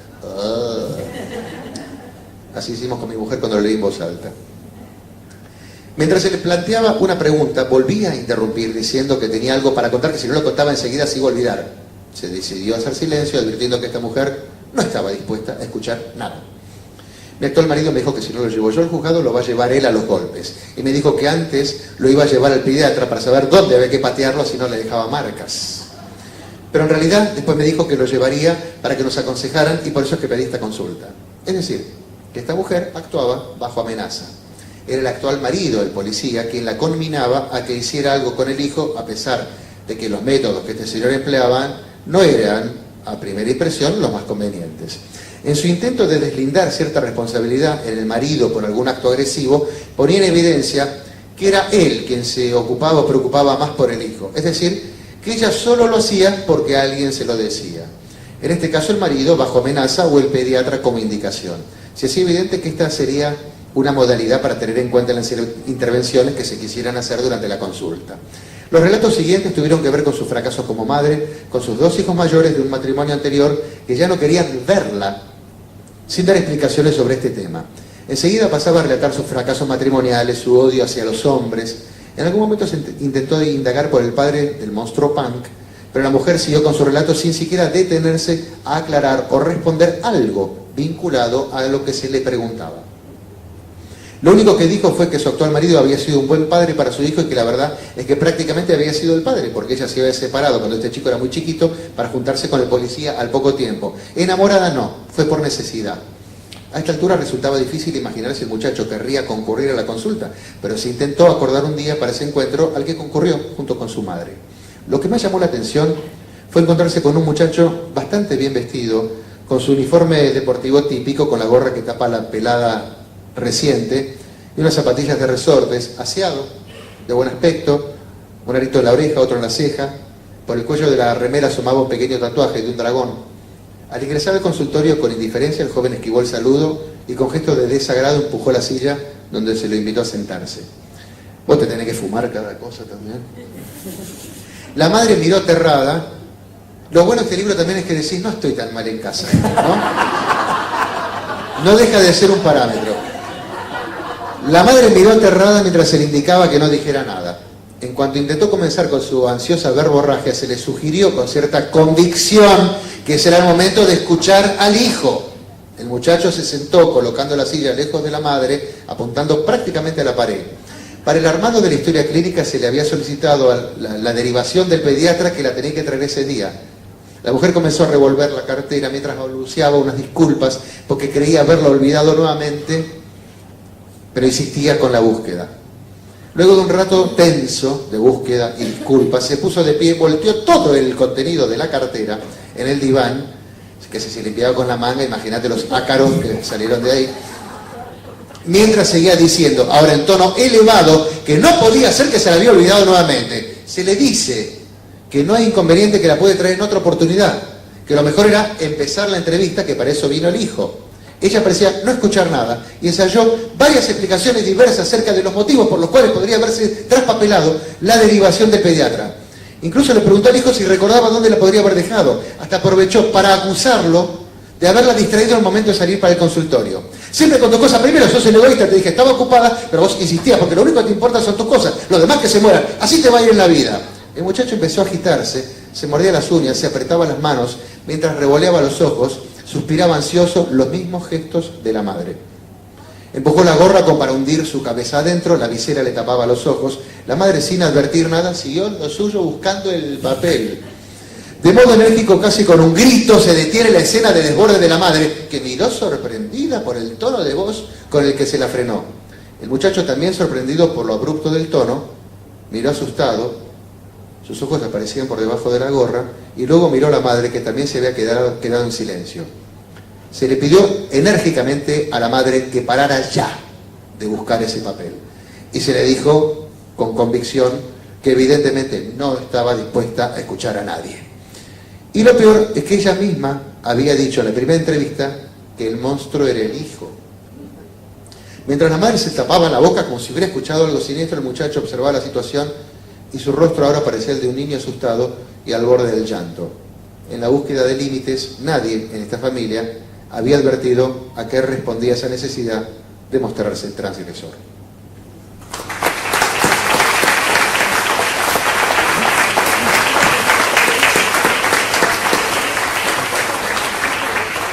Así hicimos con mi mujer cuando lo leí en voz alta. Mientras se le planteaba una pregunta, volvía a interrumpir diciendo que tenía algo para contar, que si no lo contaba enseguida se iba a olvidar. Se decidió a hacer silencio, advirtiendo que esta mujer no estaba dispuesta a escuchar nada. Mi actual marido me dijo que si no lo llevo yo al juzgado, lo va a llevar él a los golpes. Y me dijo que antes lo iba a llevar al pediatra para saber dónde había que patearlo, si no le dejaba marcas. Pero en realidad después me dijo que lo llevaría para que nos aconsejaran y por eso es que pedí esta consulta. Es decir, que esta mujer actuaba bajo amenaza. Era el actual marido del policía quien la conminaba a que hiciera algo con el hijo, a pesar de que los métodos que este señor empleaba no eran, a primera impresión, los más convenientes. En su intento de deslindar cierta responsabilidad en el marido por algún acto agresivo, ponía en evidencia que era él quien se ocupaba o preocupaba más por el hijo. Es decir, que ella solo lo hacía porque alguien se lo decía. En este caso el marido bajo amenaza o el pediatra como indicación. Se hacía evidente que esta sería una modalidad para tener en cuenta las intervenciones que se quisieran hacer durante la consulta. Los relatos siguientes tuvieron que ver con sus fracasos como madre, con sus 2 hijos mayores de un matrimonio anterior que ya no querían verla, sin dar explicaciones sobre este tema. Enseguida pasaba a relatar sus fracasos matrimoniales, su odio hacia los hombres. En algún momento se intentó indagar por el padre del monstruo punk, pero la mujer siguió con su relato sin siquiera detenerse a aclarar o responder algo vinculado a lo que se le preguntaba. Lo único que dijo fue que su actual marido había sido un buen padre para su hijo y que la verdad es que prácticamente había sido el padre, porque ella se había separado cuando este chico era muy chiquito para juntarse con el policía al poco tiempo. Enamorada no, fue por necesidad. A esta altura resultaba difícil imaginar si el muchacho querría concurrir a la consulta, pero se intentó acordar un día para ese encuentro al que concurrió junto con su madre. Lo que más llamó la atención fue encontrarse con un muchacho bastante bien vestido, con su uniforme deportivo típico, con la gorra que tapa la pelada reciente y unas zapatillas de resortes, aseado, de buen aspecto, un arito en la oreja, otro en la ceja. Por el cuello de la remera asomaba un pequeño tatuaje de un dragón. Al ingresar al consultorio con indiferencia, el joven esquivó el saludo y con gesto de desagrado empujó la silla donde se lo invitó a sentarse. Vos te tenés que fumar cada cosa también. La madre miró aterrada. Lo bueno de este libro también es que decís, no estoy tan mal en casa, ¿no? No deja de ser un parámetro. La madre miró aterrada mientras se le indicaba que no dijera nada. En cuanto intentó comenzar con su ansiosa verborragia, se le sugirió con cierta convicción que ese era el momento de escuchar al hijo. El muchacho se sentó colocando la silla lejos de la madre, apuntando prácticamente a la pared. Para el armado de la historia clínica se le había solicitado la derivación del pediatra que la tenía que traer ese día. La mujer comenzó a revolver la cartera mientras balbuceaba unas disculpas porque creía haberla olvidado nuevamente, pero insistía con la búsqueda. Luego de un rato tenso de búsqueda y disculpas, se puso de pie, volteó todo el contenido de la cartera en el diván, que se limpiaba con la manga, imagínate los ácaros que salieron de ahí, mientras seguía diciendo, ahora en tono elevado, que no podía ser que se la había olvidado nuevamente. Se le dice que no hay inconveniente, que la puede traer en otra oportunidad, que lo mejor era empezar la entrevista, que para eso vino el hijo. Ella parecía no escuchar nada y ensayó varias explicaciones diversas acerca de los motivos por los cuales podría haberse traspapelado la derivación del pediatra. Incluso le preguntó al hijo si recordaba dónde la podría haber dejado. Hasta aprovechó para acusarlo de haberla distraído en el momento de salir para el consultorio. Siempre contó cosas. Primero, sos el egoísta, te dije, estaba ocupada, pero vos insistías, porque lo único que te importa son tus cosas. Lo demás que se mueran. Así te va a ir en la vida. El muchacho empezó a agitarse, se mordía las uñas, se apretaba las manos, mientras revoleaba los ojos, suspiraba ansioso, los mismos gestos de la madre. Empujó la gorra como para hundir su cabeza adentro, la visera le tapaba los ojos. La madre, sin advertir nada, siguió lo suyo buscando el papel. De modo enérgico, casi con un grito, se detiene la escena de desborde de la madre, que miró sorprendida por el tono de voz con el que se la frenó. El muchacho, también sorprendido por lo abrupto del tono, miró asustado, sus ojos aparecían por debajo de la gorra, y luego miró a la madre, que también se había quedado en silencio. Se le pidió enérgicamente a la madre que parara ya de buscar ese papel. Y se le dijo con convicción que evidentemente no estaba dispuesta a escuchar a nadie. Y lo peor es que ella misma había dicho en la primera entrevista que el monstruo era el hijo. Mientras la madre se tapaba la boca como si hubiera escuchado algo siniestro, el muchacho observaba la situación y su rostro ahora parecía el de un niño asustado y al borde del llanto. En la búsqueda de límites, nadie en esta familia había advertido a qué respondía esa necesidad de mostrarse transgresor.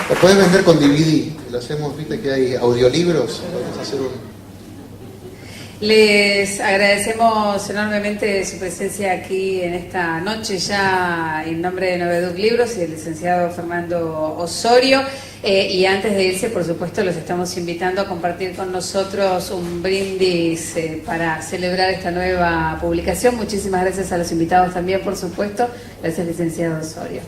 Lo puedes vender con DVD, lo hacemos, viste que hay audiolibros, vamos a hacer un... Les agradecemos enormemente su presencia aquí en esta noche ya en nombre de Noveduc Libros y del licenciado Fernando Osorio. Y antes de irse, por supuesto, los estamos invitando a compartir con nosotros un brindis para celebrar esta nueva publicación. Muchísimas gracias a los invitados también, por supuesto. Gracias, licenciado Osorio.